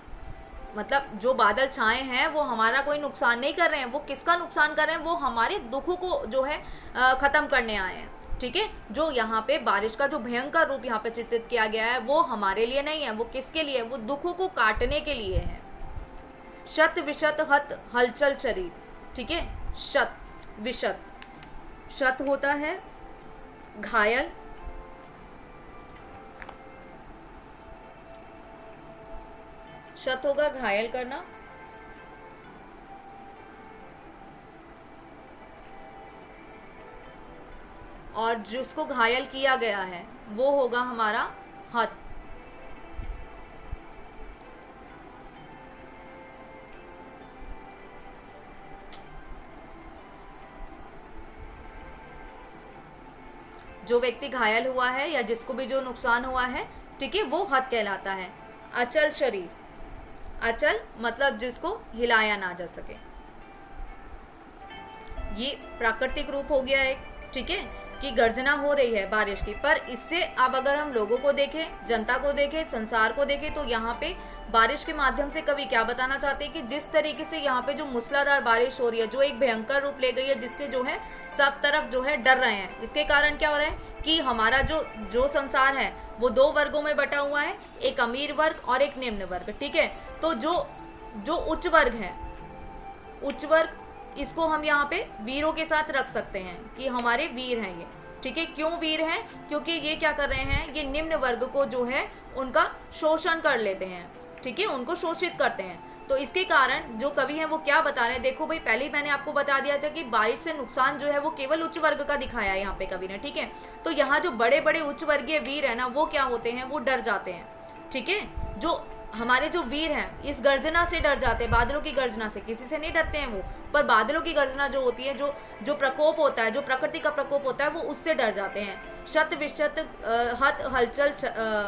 मतलब जो बादल छाए हैं वो हमारा कोई नुकसान नहीं कर रहे हैं, वो किसका नुकसान कर रहे हैं, वो हमारे दुखों को जो है खत्म करने आए हैं, ठीक है। जो यहाँ पे बारिश का जो भयंकर रूप यहाँ पे चित्रित किया गया है वो हमारे लिए नहीं है, वो किसके लिए, वो दुखों को काटने के लिए है। शत विशत हत हलचल शरीर, ठीक है। शत विशत, शत होता है घायल, शत होगा घायल करना, और जिसको घायल किया गया है वो होगा हमारा हत। जो व्यक्ति घायल हुआ है या जिसको भी जो नुकसान हुआ है, ठीक है, वो हत कहलाता है। अचल शरीर, अचल मतलब जिसको हिलाया ना जा सके, ये प्राकृतिक रूप हो गया एक, ठीक है, कि गर्जना हो रही है बारिश की। पर इससे अब अगर हम लोगों को देखें, जनता को देखें, संसार को देखें, तो यहाँ पे बारिश के माध्यम से कवि क्या बताना चाहते हैं कि जिस तरीके से यहाँ पे जो मूसलाधार बारिश हो रही है, जो एक भयंकर रूप ले गई है, जिससे जो है सब तरफ जो है डर रहे हैं। इसके कारण क्या हो रहा है कि हमारा जो संसार है वो दो वर्गों में बटा हुआ है, एक अमीर वर्ग और एक निम्न वर्ग, ठीक है। तो जो उच्च वर्ग है, उच्च वर्ग, इसको हम यहाँ पे वीरों के साथ रख सकते हैं कि हमारे वीर हैं ये, ठीक है। क्यों वीर हैं, क्योंकि ये क्या कर रहे हैं, ये निम्न वर्ग को जो है उनका शोषण कर लेते हैं, ठीक है, उनको शोषित करते हैं। तो इसके कारण जो कवि हैं वो क्या बता रहे हैं, देखो भाई, पहले ही मैंने आपको बता दिया था कि बारिश से नुकसान जो है वो केवल उच्च वर्ग का दिखाया है यहाँ पे कवि ने, ठीक है। तो यहाँ जो बड़े बड़े उच्च वर्गीय वीर है ना, वो क्या होते हैं, वो डर जाते हैं, ठीक है। जो हमारे जो वीर हैं इस गर्जना से डर जाते हैं, बादलों की गर्जना से, किसी से नहीं डरते हैं वो, पर बादलों की गर्जना जो होती है, जो प्रकोप होता है, जो प्रकृति का प्रकोप होता है, वो उससे डर जाते हैं। शत विशत हत हलचल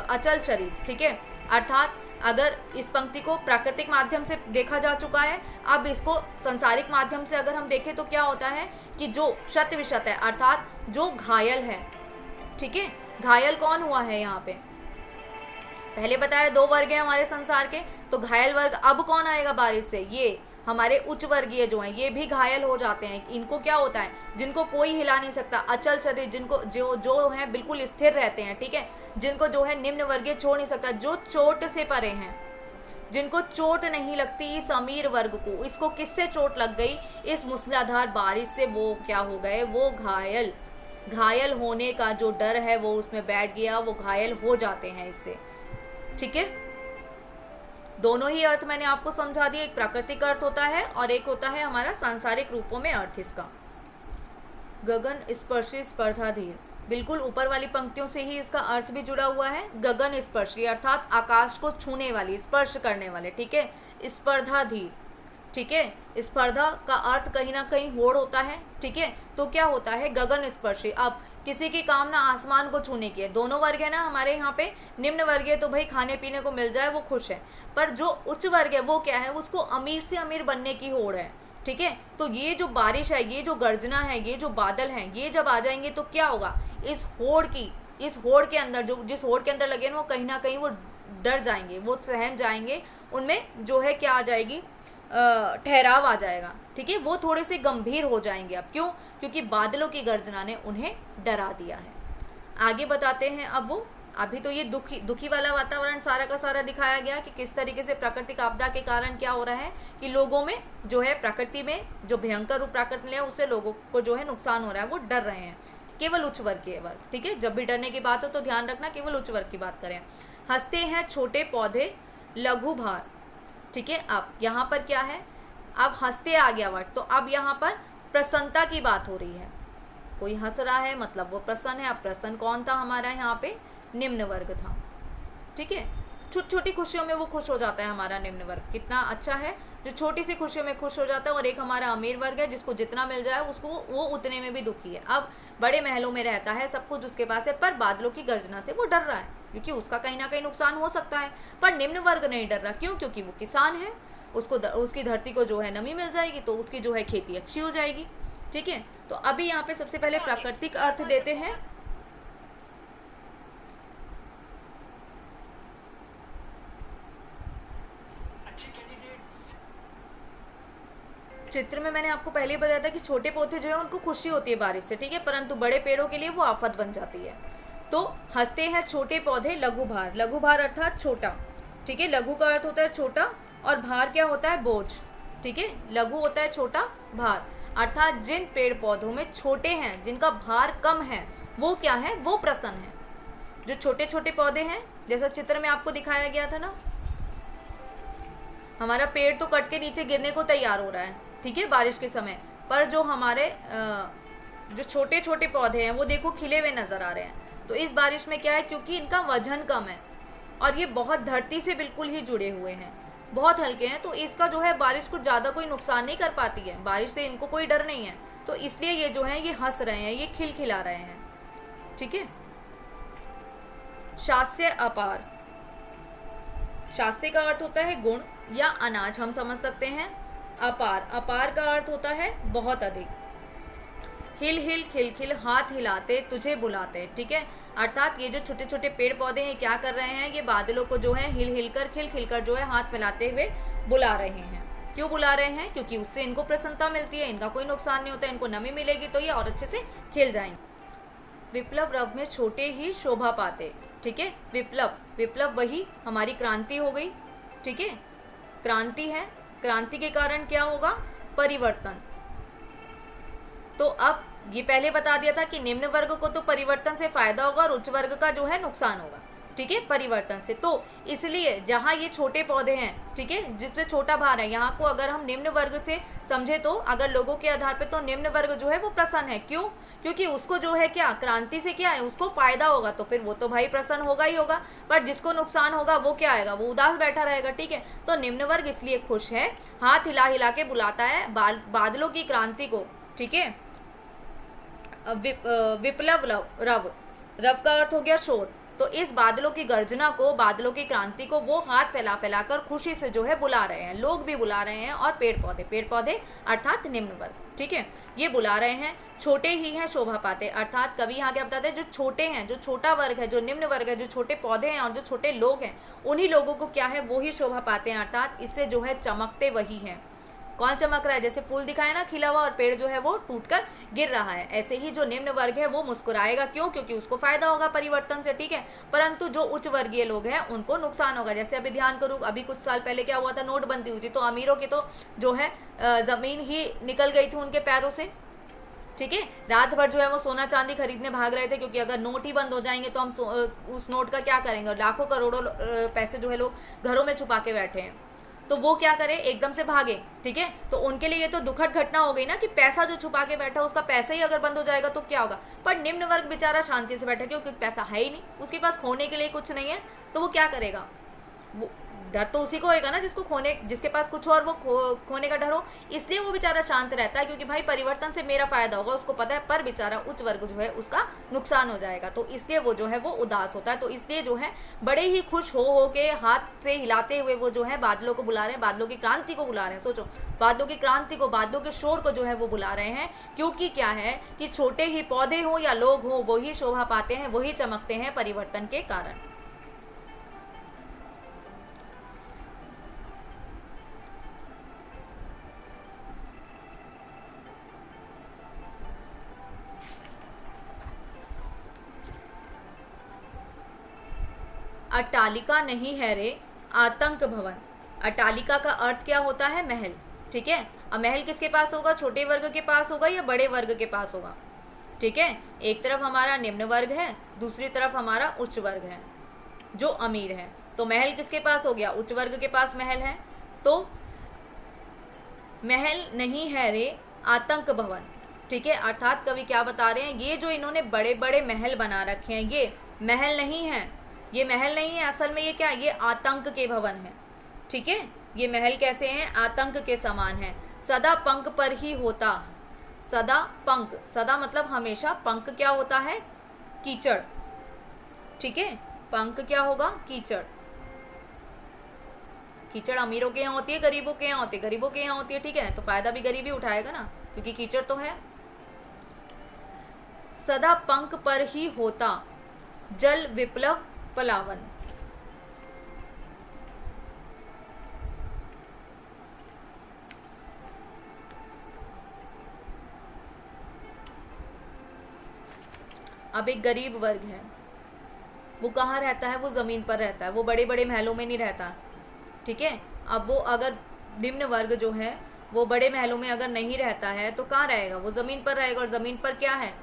अचल शरीर, ठीक है। अर्थात अगर इस पंक्ति को प्राकृतिक माध्यम से देखा जा चुका है, अब इसको संसारिक माध्यम से अगर हम देखें तो क्या होता है कि जो शत विशत है, अर्थात जो घायल है, ठीक है। घायल कौन हुआ है यहाँ पे, पहले बताया दो वर्ग है हमारे संसार के, तो घायल वर्ग अब कौन आएगा बारिश से, ये हमारे उच्च वर्गीय जो हैं, ये भी घायल हो जाते हैं। इनको क्या होता है, जिनको कोई हिला नहीं सकता, अचल शरीर, जिनको जो है बिल्कुल स्थिर रहते हैं, ठीक है, जिनको जो है निम्न वर्गीय छोड़ नहीं सकता, जो चोट से परे हैं, जिनको चोट नहीं लगती, इस अमीर वर्ग को, इसको किससे चोट लग गई? इस मूसलाधार बारिश से वो क्या हो गए? वो घायल। घायल होने का जो डर है वो उसमें बैठ गया, वो घायल हो जाते हैं इससे। ठीक है, दोनों ही अर्थ मैंने आपको समझा दिया। एक प्राकृतिक अर्थ होता है और एक होता है हमारा सांसारिक रूपों में अर्थ इसका। गगन स्पर्शी स्पर्धाधीर, बिल्कुल ऊपर वाली पंक्तियों से ही इसका अर्थ भी जुड़ा हुआ है। गगन स्पर्शी अर्थात आकाश को छूने वाली, स्पर्श करने वाले। ठीक है, स्पर्धाधीर। ठीक है, स्पर्धा का अर्थ कहीं ना कहीं होड़ होता है। ठीक है, तो क्या होता है? गगन स्पर्शी। अब किसी की कामना आसमान को छूने की है। दोनों वर्ग है ना हमारे यहाँ पे। निम्न वर्ग है तो भाई खाने पीने को मिल जाए वो खुश है, पर जो उच्च वर्ग है वो क्या है? उसको अमीर से अमीर बनने की होड़ है। ठीक है, तो ये जो बारिश है, ये जो गर्जना है, ये जो बादल हैं, ये जब आ जाएंगे तो क्या होगा? इस होड़ के अंदर, जो जिस होड़ के अंदर लगे ना, वो कहीं ना कहीं वो डर जाएंगे, वो सहम जाएंगे। उनमें जो है क्या आ जाएगी? ठहराव आ जाएगा। ठीक है, वो थोड़े से गंभीर हो जाएंगे। अब क्यों? क्योंकि बादलों की गर्जना ने उन्हें डरा दिया है। आगे बताते हैं। अब वो अभी तो ये दुखी वाला वातावरण सारा का सारा दिखाया गया कि किस तरीके से प्राकृतिक आपदा के कारण क्या हो रहा है कि लोगों में जो है, प्रकृति में जो भयंकर रूप प्राकृतिक है उससे लोगों को जो है नुकसान हो रहा है, वो डर रहे हैं। केवल उच्च वर्ग के वर्ग। ठीक है, जब भी डरने की बात हो तो ध्यान रखना केवल उच्च वर्ग की बात करें। हंसते हैं छोटे पौधे लघु भार। ठीक है, अब यहाँ पर क्या है? अब हंसते आ गया वर्ड, तो अब यहाँ पर प्रसन्नता की बात हो रही है। कोई हंस रहा है मतलब वो प्रसन्न है। अब प्रसन्न कौन था हमारा? यहाँ पे निम्न वर्ग था। ठीक है, छोटी छोटी खुशियों में वो खुश हो जाता है हमारा निम्न वर्ग। कितना अच्छा है, जो छोटी सी खुशियों में खुश हो जाता है। और एक हमारा अमीर वर्ग है जिसको जितना मिल जाए उसको वो उतने में भी दुखी है। अब बड़े महलों में रहता है, सब कुछ उसके पास है, पर बादलों की गर्जना से वो डर रहा है क्योंकि उसका कहीं ना कहीं नुकसान हो सकता है। पर निम्न वर्ग नहीं डर रहा। क्यों? क्योंकि वो किसान है, उसको उसकी धरती को जो है नमी मिल जाएगी तो उसकी जो है खेती अच्छी हो जाएगी। ठीक है, तो अभी यहाँ पे सबसे पहले प्राकृतिक अर्थ देते हैं। चित्र में मैंने आपको पहले ही बताया था कि छोटे पौधे जो है उनको खुशी होती है बारिश से। ठीक है, परंतु बड़े पेड़ों के लिए वो आफत बन जाती है। तो हंसते हैं छोटे पौधे लघु भार। लघु भार अर्थात छोटा। ठीक है, लघु का अर्थ होता है छोटा और भार क्या होता है? बोझ। ठीक है, लघु होता है छोटा, भार अर्थात जिन पेड़ पौधों में छोटे हैं, जिनका भार कम है, वो क्या है? वो प्रसन्न है। जो छोटे छोटे पौधे हैं, जैसा चित्र में आपको दिखाया गया था ना, हमारा पेड़ तो कट के नीचे गिरने को तैयार हो रहा है। ठीक है, बारिश के समय, पर जो हमारे जो छोटे छोटे पौधे हैं वो देखो खिले हुए नजर आ रहे हैं। तो इस बारिश में क्या है? क्योंकि इनका वजन कम है और ये बहुत धरती से बिल्कुल ही जुड़े हुए हैं, बहुत हल्के हैं, तो इसका जो है बारिश को ज्यादा कोई नुकसान नहीं कर पाती है। बारिश से इनको कोई डर नहीं है, तो इसलिए ये जो है ये हंस रहे हैं, ये खिलखिला रहे हैं। ठीक है, शास्य अपार। शास्य का अर्थ होता है गुण या अनाज, हम समझ सकते हैं। अपार, अपार का अर्थ होता है बहुत अधिक। हिल हिल खिलखिल, हाथ हिलाते तुझे बुलाते। ठीक है, अर्थात ये जो छोटे छोटे पेड़ पौधे हैं क्या कर रहे हैं? ये बादलों को जो है हिल हिल कर, खिल खिल कर जो है हाथ फैलाते हुए बुला रहे हैं। क्यों बुला रहे हैं? क्योंकि उससे इनको प्रसन्नता मिलती है, इनका कोई नुकसान नहीं होता, इनको नमी मिलेगी तो ये और अच्छे से खिल जाएंगे। विप्लव रव में छोटे ही शोभा पाते। ठीक है, विप्लव, विप्लव वही हमारी क्रांति हो गई। ठीक है, क्रांति है, क्रांति के कारण क्या होगा? परिवर्तन। तो अब ये पहले बता दिया था कि निम्न वर्ग को तो परिवर्तन से फायदा होगा और उच्च वर्ग का जो है नुकसान होगा। ठीक है, परिवर्तन से। तो इसलिए जहां ये छोटे पौधे हैं, ठीक है, जिसपे छोटा भार है, यहाँ को अगर हम निम्न वर्ग से समझे तो अगर लोगों के आधार पे, तो निम्न वर्ग जो है वो प्रसन्न है। क्यों? क्योंकि उसको जो है क्या, क्रांति से क्या है, उसको फायदा होगा, तो फिर वो तो भाई प्रसन्न होगा ही होगा। पर जिसको नुकसान होगा वो क्या आएगा? वो उदास बैठा रहेगा। ठीक है, तो निम्न वर्ग इसलिए खुश है, हाथ हिला हिला के बुलाता है बादलों की क्रांति को। ठीक है, विप्लव रव, रव का अर्थ हो गया शोर। तो इस बादलों की गर्जना को, बादलों की क्रांति को वो हाथ फैला फैला कर खुशी से जो है बुला रहे हैं। लोग भी बुला रहे हैं और पेड़ पौधे अर्थात निम्न वर्ग, ठीक है, ये बुला रहे हैं। छोटे ही हैं शोभा पाते, अर्थात कवि यहाँ क्या बताते हैं? जो छोटे हैं, जो छोटा वर्ग है, जो निम्न वर्ग है, जो छोटे पौधे हैं और जो छोटे लोग हैं, उन्हीं लोगों को क्या है? वो ही शोभा पाते हैं, अर्थात इससे जो है चमकते वही हैं। कौन चमक रहा है? जैसे फूल दिखाया ना खिला हुआ और पेड़ जो है वो टूटकर गिर रहा है, ऐसे ही जो निम्न वर्ग है वो मुस्कुराएगा। क्यों? क्योंकि उसको फायदा होगा परिवर्तन से, ठीक है। परंतु जो उच्च वर्गीय लोग हैं उनको नुकसान होगा। जैसे अभी ध्यान करो, अभी कुछ साल पहले क्या हुआ था, नोटबंदी हुई थी, तो अमीरों की तो जो है जमीन ही निकल गई थी उनके पैरों से, ठीक है। रात भर जो है वो सोना चांदी खरीदने भाग रहे थे, क्योंकि अगर नोट ही बंद हो जाएंगे तो हम उस नोट का क्या करेंगे। लाखों करोड़ों पैसे जो है लोग घरों में छुपा के बैठे हैं, तो वो क्या करे, एकदम से भागे, ठीक है। तो उनके लिए ये तो दुखद घटना हो गई ना कि पैसा जो छुपा के बैठा उसका पैसा ही अगर बंद हो जाएगा तो क्या होगा। पर निम्न वर्ग बेचारा शांति से बैठा, क्योंकि पैसा है ही नहीं, उसके पास खोने के लिए कुछ नहीं है, तो वो क्या करेगा। वो डर तो उसी को होएगा ना जिसको जिसके पास कुछ और वो खोने का डर हो, इसलिए वो बेचारा शांत रहता है, क्योंकि भाई परिवर्तन से मेरा फायदा होगा, उसको पता है। पर बेचारा उच्च वर्ग जो है उसका नुकसान हो जाएगा, तो इसलिए वो जो है वो उदास होता है। तो इसलिए जो है बड़े ही खुश हो के हाथ से हिलाते हुए वो जो है बादलों को बुला रहे हैं, बादलों की क्रांति को बुला रहे हैं। सोचो, बादलों की क्रांति को, बादलों के शोर को जो है वो बुला रहे हैं, क्योंकि क्या है कि छोटे ही पौधे हो या लोग हो, वही शोभा पाते हैं, वही चमकते हैं परिवर्तन के कारण। अट्टालिका नहीं है रे आतंक भवन। अट्टालिका का अर्थ क्या होता है? महल, ठीक है। अब महल किसके पास होगा? छोटे वर्ग के पास होगा या बड़े वर्ग के पास होगा, ठीक है। एक तरफ हमारा निम्न वर्ग है, दूसरी तरफ हमारा उच्च वर्ग है जो अमीर है। तो महल किसके पास हो गया? उच्च वर्ग के पास महल है। तो महल नहीं है रे आतंक भवन, ठीक है। अर्थात कवि क्या बता रहे हैं, ये जो इन्होंने बड़े बड़े महल बना रखे हैं ये महल नहीं है, ये महल नहीं है। असल में ये क्या है? ये आतंक के भवन है, ठीक है। ये महल कैसे हैं? आतंक के समान है। सदा पंख पर ही होता, सदा पंख, सदा मतलब हमेशा, पंख क्या होता है? कीचड़, ठीक है। पंख क्या होगा? कीचड़। कीचड़ अमीरों के यहाँ होती है, गरीबों के यहाँ होती है, गरीबों के यहाँ होती है, ठीक है। तो फायदा भी गरीबी उठाएगा ना, क्योंकि कीचड़ तो है। सदा पंख पर ही होता जल विप्लव पलावन। अब एक गरीब वर्ग है, वो कहाँ रहता है? वो जमीन पर रहता है, वो बड़े बड़े महलों में नहीं रहता, ठीक है। अब वो अगर निम्न वर्ग जो है वो बड़े महलों में अगर नहीं रहता है तो कहाँ रहेगा? वो जमीन पर रहेगा। और जमीन पर क्या है?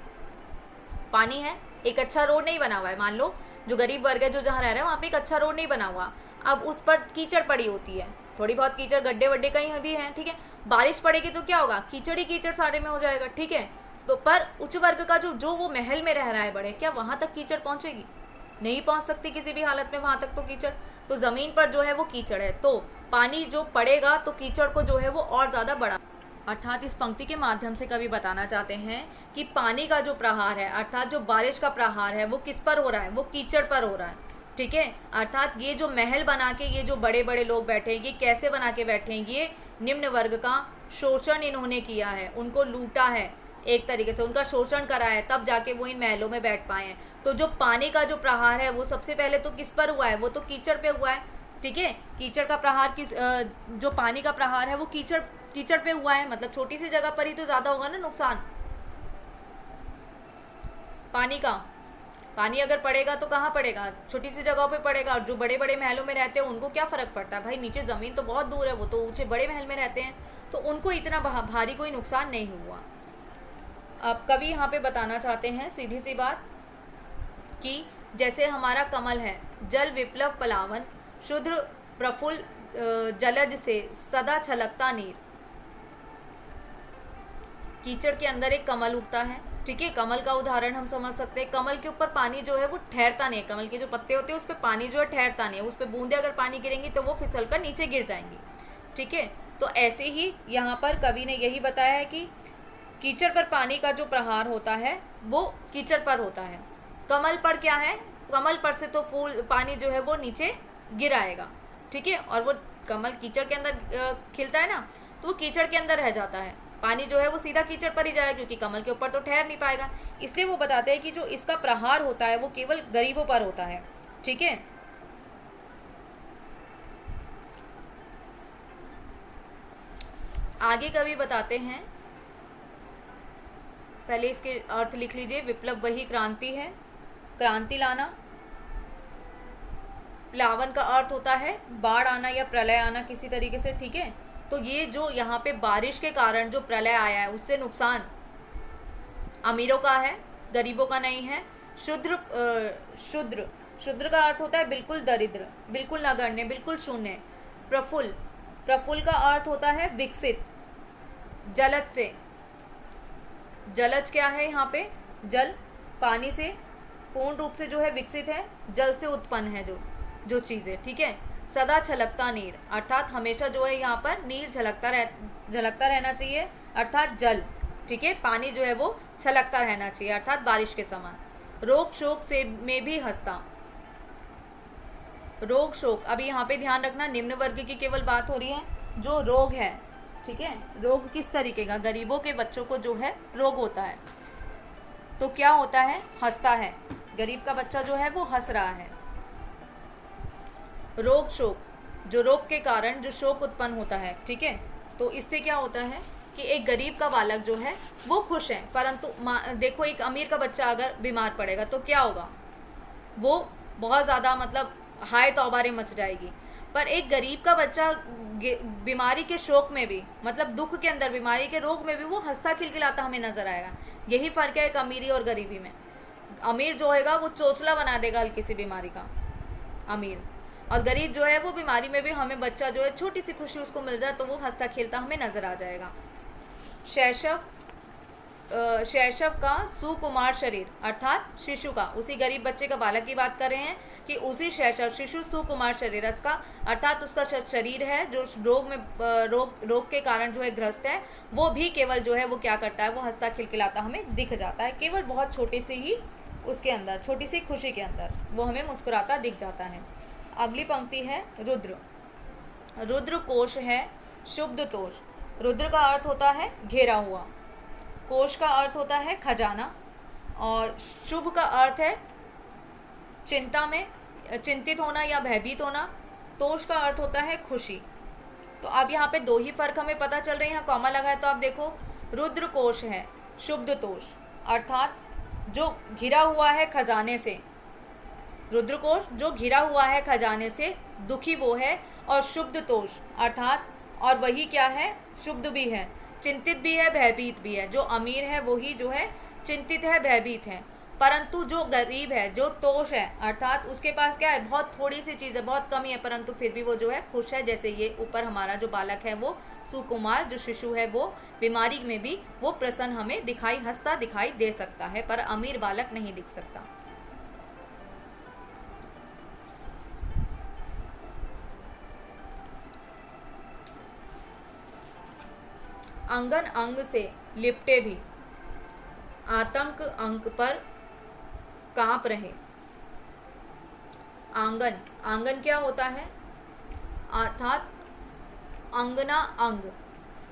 पानी है। एक अच्छा रोड नहीं बना हुआ है, मान लो जो गरीब वर्ग है जो जहाँ रह रहा है वहाँ पे एक अच्छा रोड नहीं बना हुआ, अब उस पर कीचड़ पड़ी होती है, थोड़ी बहुत कीचड़, गड्ढे वड्ढे कहीं भी हैं, ठीक है। बारिश पड़ेगी तो क्या होगा? कीचड़ ही कीचड़ सारे में हो जाएगा, ठीक है। तो पर उच्च वर्ग का जो वो महल में रह रहा है बड़े, क्या वहां तक कीचड़ पहुंचेगी? नहीं पहुंच सकती किसी भी हालत में वहां तक तो कीचड़। तो जमीन पर जो है वो कीचड़ है, तो पानी जो पड़ेगा तो कीचड़ को जो है वो और ज्यादा बढ़ा। अर्थात इस पंक्ति के माध्यम से कवि बताना चाहते हैं कि पानी का जो प्रहार है, अर्थात जो बारिश का प्रहार है, वो किस पर हो रहा है? वो कीचड़ पर हो रहा है, ठीक है। अर्थात ये जो महल बना के ये जो बड़े बड़े लोग बैठे हैं, ये कैसे बना के बैठे हैं? ये निम्न वर्ग का शोषण इन्होंने किया है, उनको लूटा है, एक तरीके से उनका शोषण करा है, तब जाके वो इन महलों में बैठ पाए हैं। तो जो पानी का जो प्रहार है वो सबसे पहले तो किस पर हुआ है? वो तो कीचड़ पे हुआ है, ठीक है। कीचड़ का प्रहार जो पानी का प्रहार है वो कीचड़ पे हुआ है, मतलब छोटी सी जगह पर ही तो ज्यादा होगा ना नुकसान पानी का। पानी अगर पड़ेगा तो कहाँ पड़ेगा? छोटी सी जगहों पे पड़ेगा। और जो बड़े बड़े महलों में रहते हैं उनको क्या फर्क पड़ता है भाई? नीचे जमीन तो बहुत दूर है, वो तो ऊंचे बड़े महल में रहते हैं, तो उनको इतना भारी कोई नुकसान नहीं हुआ। अब कवि यहाँ पे बताना चाहते हैं सीधी सी बात कि जैसे हमारा कमल है, जल विप्लव पलावन, शुद्र प्रफुल्ल जलज से सदा छलकता नीर। कीचड़ के अंदर एक कमल उगता है, ठीक है। कमल का उदाहरण हम समझ सकते हैं, कमल के ऊपर पानी जो है वो ठहरता नहीं है, कमल के जो पत्ते होते हैं उस पर पानी जो है ठहरता नहीं है, उस पर बूंदे अगर पानी गिरेंगी तो वो फिसल कर नीचे गिर जाएंगी, ठीक है। तो ऐसे ही यहाँ पर कवि ने यही बताया है कि कीचड़ पर पानी का जो प्रहार होता है वो कीचड़ पर होता है। कमल पर क्या है? कमल पर से तो फूल पानी जो है वो नीचे गिर आएगा, ठीक है। और वो कमल कीचड़ के अंदर खिलता है ना, तो वो कीचड़ के अंदर रह जाता है, पानी जो है वो सीधा कीचड़ पर ही जाएगा, क्योंकि कमल के ऊपर तो ठहर नहीं पाएगा। इसलिए वो बताते हैं कि जो इसका प्रहार होता है वो केवल गरीबों पर होता है, ठीक है। आगे कवि बताते हैं, पहले इसके अर्थ लिख लीजिए। विप्लव वही क्रांति है, क्रांति लाना। प्लावन का अर्थ होता है बाढ़ आना या प्रलय आना किसी तरीके से, ठीक है। तो ये जो यहाँ पे बारिश के कारण जो प्रलय आया है उससे नुकसान अमीरों का है, गरीबों का नहीं है। शूद्र शूद्र शूद्र का अर्थ होता है बिल्कुल दरिद्र, बिल्कुल नगण्य, बिल्कुल शून्य। प्रफुल्ल, प्रफुल्ल का अर्थ होता है विकसित, जलज से। जलज क्या है यहाँ पे? जल, पानी से पूर्ण रूप से जो है विकसित है, जल से उत्पन्न है जो चीज़ें, ठीक है। सदा छलकता नीर, अर्थात हमेशा जो है यहाँ पर नीर झलकता रहना चाहिए, अर्थात जल, ठीक है। पानी जो है वो छलकता रहना चाहिए, अर्थात बारिश के समान। रोग शोक से में भी हंसता, रोग शोक, अभी यहाँ पे ध्यान रखना निम्न वर्ग की केवल बात हो रही है। जो रोग है, ठीक है, रोग किस तरीके का? गरीबों के बच्चों को जो है रोग होता है तो क्या होता है? हंसता है। गरीब का बच्चा जो है वो हंस रहा है। रोग शोक, जो रोग के कारण जो शोक उत्पन्न होता है, ठीक है। तो इससे क्या होता है कि एक गरीब का बालक जो है वो खुश है, परंतु देखो एक अमीर का बच्चा अगर बीमार पड़ेगा तो क्या होगा? वो बहुत ज़्यादा मतलब हाय तौबारे मच जाएगी। पर एक गरीब का बच्चा बीमारी के शोक में भी, मतलब दुख के अंदर, बीमारी के रोग में भी वो हंसता खिलखिलाता हमें नजर आएगा। यही फर्क है एक अमीरी और गरीबी में। अमीर जो होगा वो चोचला बना देगा हल्की सी बीमारी का, अमीर, और गरीब जो है वो बीमारी में भी हमें बच्चा जो है छोटी सी खुशी उसको मिल जाए तो वो हंसता खेलता हमें नजर आ जाएगा। शैशव, शैशव का सुकुमार शरीर, अर्थात शिशु का, उसी गरीब बच्चे का, बालक की बात कर रहे हैं कि उसी शैशव, शिशु सुकुमार शरीर का, अर्थात उसका शरीर है जो रोग में रोग के कारण जो है ग्रस्त है, वो भी केवल जो है वो क्या करता है? वो हंसता खिलखिलाता हमें दिख जाता है, केवल बहुत छोटी सी ही उसके अंदर, छोटी सी खुशी के अंदर वो हमें मुस्कुराता दिख जाता है। अगली पंक्ति है रुद्र। रुद्र कोश है शुभ तोष। रुद्र का अर्थ होता है घेरा हुआ, कोश का अर्थ होता है खजाना, और शुभ का अर्थ है चिंता में, चिंतित होना या भयभीत होना। तोष का अर्थ होता है खुशी। तो अब यहाँ पे दो ही फर्क हमें पता चल रहे हैं, यहाँ कॉमा लगा है तो आप देखो, रुद्र कोश है शुभ तोष, अर्थात जो घिरा हुआ है खजाने से, रुद्रकोश जो घिरा हुआ है खजाने से, दुखी वो है, और शुभ तोष अर्थात, और वही क्या है? शुभ भी है, चिंतित भी है, भयभीत भी है। जो अमीर है वही जो है चिंतित है, भयभीत है, परंतु जो गरीब है, जो तोष है, अर्थात उसके पास क्या है? बहुत थोड़ी सी चीज़ है, बहुत कमी है, परंतु फिर भी वो जो है खुश है। जैसे ये ऊपर हमारा जो बालक है वो सुकुमार, जो शिशु है वो बीमारी में भी वो प्रसन्न हमें दिखाई, हंसता दिखाई दे सकता है, पर अमीर बालक नहीं दिख सकता। आंगन अंग से लिपटे भी, आतंक अंक पर कांप रहे। आंगन, आंगन क्या होता है? अर्थात अंगना, अंग।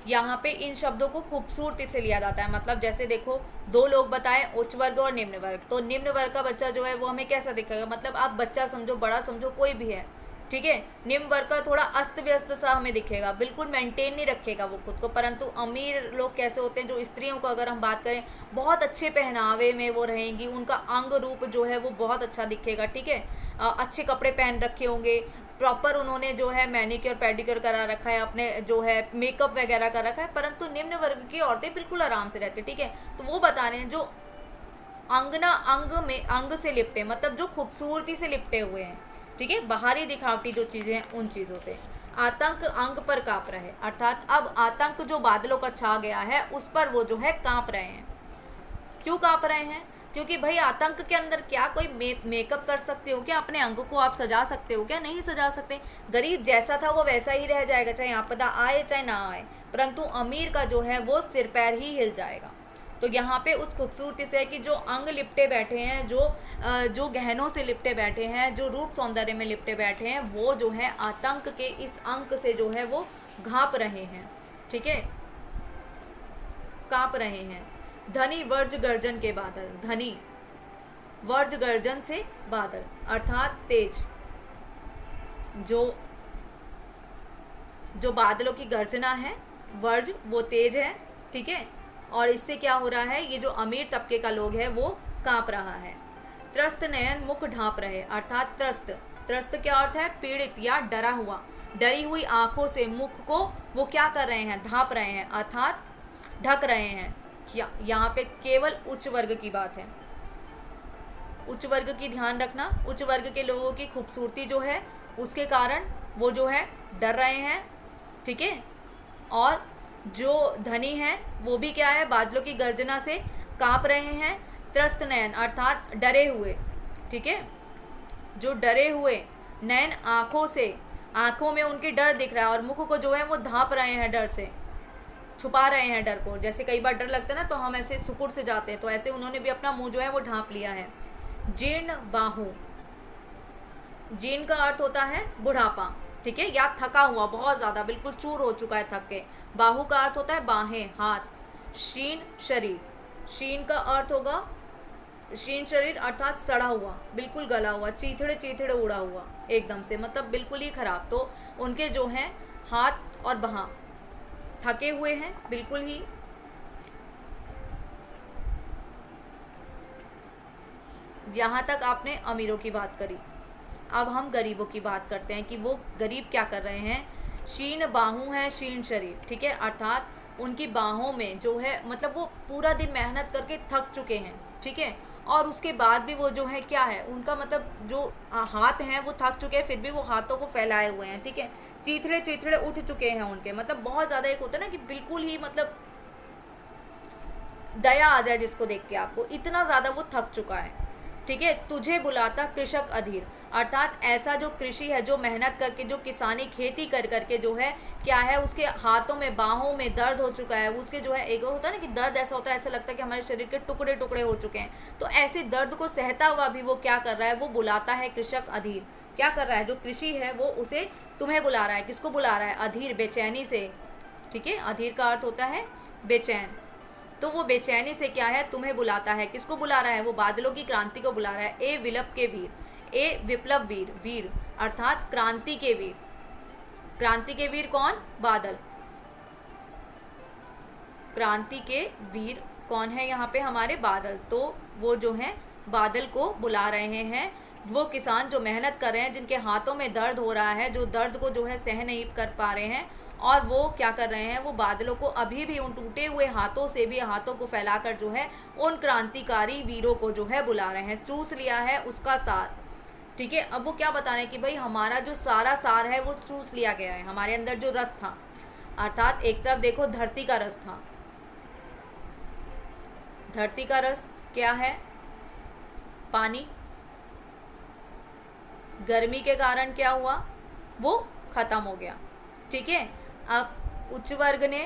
यहाँ पे इन शब्दों को खूबसूरती से लिया जाता है, मतलब जैसे देखो दो लोग बताए, उच्च वर्ग और निम्न वर्ग, तो निम्न वर्ग का बच्चा जो है वो हमें कैसा दिखेगा? मतलब आप बच्चा समझो, बड़ा समझो, कोई भी है, ठीक है। निम्न वर्ग का थोड़ा अस्त व्यस्त सा हमें दिखेगा, बिल्कुल मेंटेन नहीं रखेगा वो खुद को। परंतु अमीर लोग कैसे होते हैं? जो स्त्रियों को अगर हम बात करें, बहुत अच्छे पहनावे में वो रहेंगी, उनका अंग रूप जो है वो बहुत अच्छा दिखेगा, ठीक है। अच्छे कपड़े पहन रखे होंगे, प्रॉपर उन्होंने जो है मैनिक्योर पेडिक्योर करा रखा है, अपने जो है मेकअप वगैरह कर रखा है, परंतु निम्न वर्ग की औरतें बिल्कुल आराम से रहती है, ठीक है। तो वो बता रहे हैं जो अंगना, अंग में, अंग से लिपटे, मतलब जो खूबसूरती से लिपटे हुए हैं, ठीक है, बाहरी दिखावटी जो चीजें हैं उन चीजों से। आतंक अंग पर कांप रहे, अर्थात अब आतंक जो बादलों का छा गया है उस पर वो जो है कांप रहे हैं। क्यों कांप रहे हैं? क्योंकि भाई आतंक के अंदर क्या कोई मेकअप कर सकते हो क्या? अपने अंग को आप सजा सकते हो क्या? नहीं सजा सकते। गरीब जैसा था वो वैसा ही रह जाएगा, चाहे आपदा आए चाहे ना आए, परंतु अमीर का जो है वो सिर पैर ही हिल जाएगा। तो यहाँ पे उस खूबसूरती से है कि जो अंग लिपटे बैठे हैं, जो गहनों से लिपटे बैठे हैं, जो रूप सौंदर्य में लिपटे बैठे हैं, वो जो है आतंक के इस अंक से जो है वो घाप रहे हैं, ठीक है, कांप रहे हैं। धनी वर्ज गर्जन के बादल, धनी वर्ज गर्जन से बादल, अर्थात तेज, जो बादलों की गर्जना है वर्ज वो तेज है, ठीक है, और इससे क्या हो रहा है, ये जो अमीर तबके का लोग है वो कांप रहा है। त्रस्त नयन मुख ढांप रहे, अर्थात त्रस्त, त्रस्त क्या अर्थ है, पीड़ित या डरा हुआ, डरी हुई आंखों से मुख को वो क्या कर रहे हैं, ढांप रहे हैं, अर्थात ढक रहे हैं। यहाँ पे केवल उच्च वर्ग की बात है, उच्च वर्ग की ध्यान रखना, उच्च वर्ग के लोगों की खूबसूरती जो है उसके कारण वो जो है डर रहे हैं, ठीक है, और जो धनी हैं वो भी क्या है, बादलों की गर्जना से कांप रहे हैं। त्रस्त नयन अर्थात डरे हुए, ठीक है, जो डरे हुए, नयन आंखों से, आंखों में उनके डर दिख रहा है, और मुख को जो है वो ढांप रहे हैं, डर से छुपा रहे हैं डर को। जैसे कई बार डर लगता है ना तो हम ऐसे सुकुड़ से जाते हैं, तो ऐसे उन्होंने भी अपना मुंह जो है वो ढांप लिया है। जीर्ण बाहु, जीर्ण का अर्थ होता है बुढ़ापा, ठीक है, या थका हुआ, बहुत ज्यादा बिल्कुल चूर हो चुका है थक के। बाहु का अर्थ होता है बाहें, हाथ। क्षीण शरीर, क्षीण का अर्थ होगा, क्षीण शरीर अर्थात सड़ा हुआ, बिल्कुल गला हुआ, चीथड़े चीथड़े उड़ा हुआ एकदम से, मतलब बिल्कुल ही खराब। तो उनके जो हैं हाथ और बाह थके हुए हैं बिल्कुल ही। यहां तक आपने अमीरों की बात करी, अब हम गरीबों की बात करते हैं कि वो गरीब क्या कर रहे हैं। क्षीण बाहु है, क्षीण शरीर, ठीक है, अर्थात उनकी बाहों में जो है, मतलब वो पूरा दिन मेहनत करके थक चुके हैं, ठीक है, और उसके बाद भी वो जो है क्या है, उनका मतलब जो हाथ हैं वो थक चुके हैं, फिर भी वो हाथों को फैलाए हुए हैं, ठीक है, चीथड़े चीथड़े उठ चुके हैं उनके, मतलब बहुत ज्यादा एक होता है ना कि बिल्कुल ही मतलब दया आ जाए जिसको देख के आपको, इतना ज्यादा वो थक चुका है, ठीक है। तुझे बुलाता कृषक अधीर, अर्थात ऐसा जो कृषि है, जो मेहनत करके, जो किसानी खेती कर करके जो है क्या है, उसके हाथों में बाहों में दर्द हो चुका है, उसके जो है एक होता है ना कि दर्द ऐसा होता है, ऐसा लगता है कि हमारे शरीर के टुकड़े टुकड़े हो चुके हैं, तो ऐसे दर्द को सहता हुआ भी वो क्या कर रहा है, वो बुलाता है कृषक अधीर। क्या कर रहा है, जो कृषि है वो उसे तुम्हें बुला रहा है, किसको बुला रहा है, अधीर, बेचैनी से, ठीक है, अधीर का अर्थ होता है बेचैन, तो वो बेचैनी से क्या है, तुम्हें बुलाता है। किसको बुला रहा है, वो बादलों की क्रांति को बुला रहा है। ए विप्लव के वीर, ए विप्लव वीर, वीर अर्थात क्रांति के वीर, क्रांति के वीर कौन, बादल, क्रांति के वीर कौन है यहाँ पे, हमारे बादल, तो वो जो है बादल को बुला रहे हैं। वो किसान जो मेहनत कर रहे हैं, जिनके हाथों में दर्द हो रहा है, जो दर्द को जो है सह नहीं कर पा रहे हैं, और वो क्या कर रहे हैं, वो बादलों को अभी भी उन टूटे हुए हाथों से भी हाथों को फैलाकर जो है उन क्रांतिकारी वीरों को जो है बुला रहे हैं। चूस लिया है उसका सार, ठीक है। अब वो क्या बता रहे हैं कि भाई हमारा जो सारा सार है वो चूस लिया गया है, हमारे अंदर जो रस था, अर्थात एक तरफ देखो धरती का रस था, धरती का रस क्या है, पानी, गर्मी के कारण क्या हुआ, वो खत्म हो गया, ठीक है। अब उच्च वर्ग ने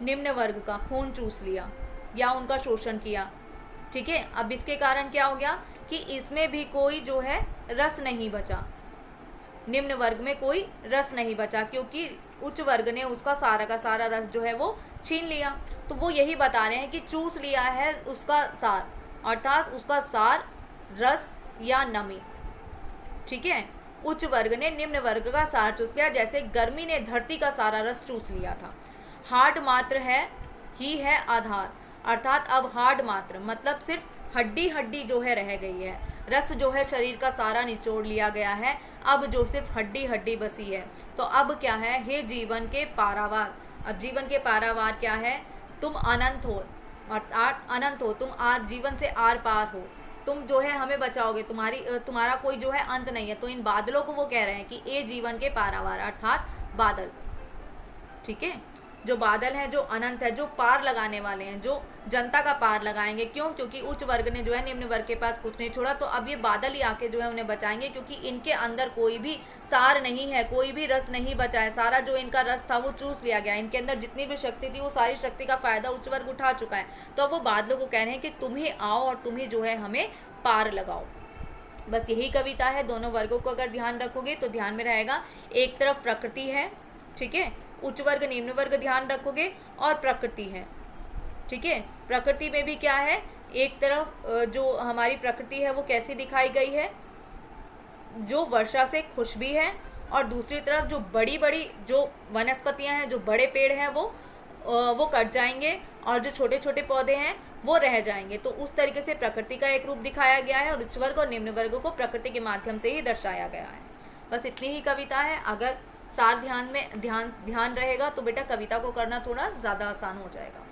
निम्न वर्ग का खून चूस लिया या उनका शोषण किया, ठीक है। अब इसके कारण क्या हो गया कि इसमें भी कोई जो है रस नहीं बचा, निम्न वर्ग में कोई रस नहीं बचा, क्योंकि उच्च वर्ग ने उसका सारा का सारा रस जो है वो छीन लिया। तो वो यही बता रहे हैं कि चूस लिया है उसका सार, अर्थात उसका सार, रस या नमी, ठीक है। उच्च वर्ग ने निम्न वर्ग का सार चूस लिया, जैसे गर्मी ने धरती का सारा रस चूस लिया था। हार्ड मात्र है ही है आधार, अर्थात अब हार्ड मात्र मतलब सिर्फ हड्डी हड्डी जो है रह गई है, रस जो है शरीर का सारा निचोड़ लिया गया है, अब जो सिर्फ हड्डी हड्डी बसी है। तो अब क्या है, हे जीवन के पारावार, अब जीवन के पारावार क्या है, तुम अनंत हो, अर्थात अनंत हो, तुम जीवन से आर पार हो, तुम जो है हमें बचाओगे, तुम्हारा कोई जो है अंत नहीं है। तो इन बादलों को वो कह रहे हैं कि ए जीवन के पारावार, अर्थात बादल, ठीक है, जो बादल हैं, जो अनंत है, जो पार लगाने वाले हैं, जो जनता का पार लगाएंगे। क्यों, क्योंकि उच्च वर्ग ने जो है निम्न वर्ग के पास कुछ नहीं छोड़ा, तो अब ये बादल ही आके जो है उन्हें बचाएंगे, क्योंकि इनके अंदर कोई भी सार नहीं है, कोई भी रस नहीं बचा है, सारा जो इनका रस था वो चूस लिया गया, इनके अंदर जितनी भी शक्ति थी वो सारी शक्ति का फायदा उच्च वर्ग उठा चुका है। तो अब वो बादलों को कह रहे हैं कि तुम्हें आओ और तुम्हें जो है हमें पार लगाओ। बस यही कविता है। दोनों वर्गों को अगर ध्यान रखोगे तो ध्यान में रहेगा, एक तरफ प्रकृति है, ठीक है, उच्च वर्ग निम्न वर्ग ध्यान रखोगे, और प्रकृति है, ठीक है। प्रकृति में भी क्या है, एक तरफ जो हमारी प्रकृति है वो कैसी दिखाई गई है, जो वर्षा से खुश भी है और दूसरी तरफ जो बड़ी बड़ी जो वनस्पतियां हैं, जो बड़े पेड़ हैं, वो कट जाएंगे और जो छोटे छोटे पौधे हैं वो रह जाएंगे। तो उस तरीके से प्रकृति का एक रूप दिखाया गया है और उच्च वर्ग और निम्न वर्ग को प्रकृति के माध्यम से ही दर्शाया गया है। बस इतनी ही कविता है। अगर सार ध्यान रहेगा तो बेटा कविता को करना थोड़ा ज़्यादा आसान हो जाएगा।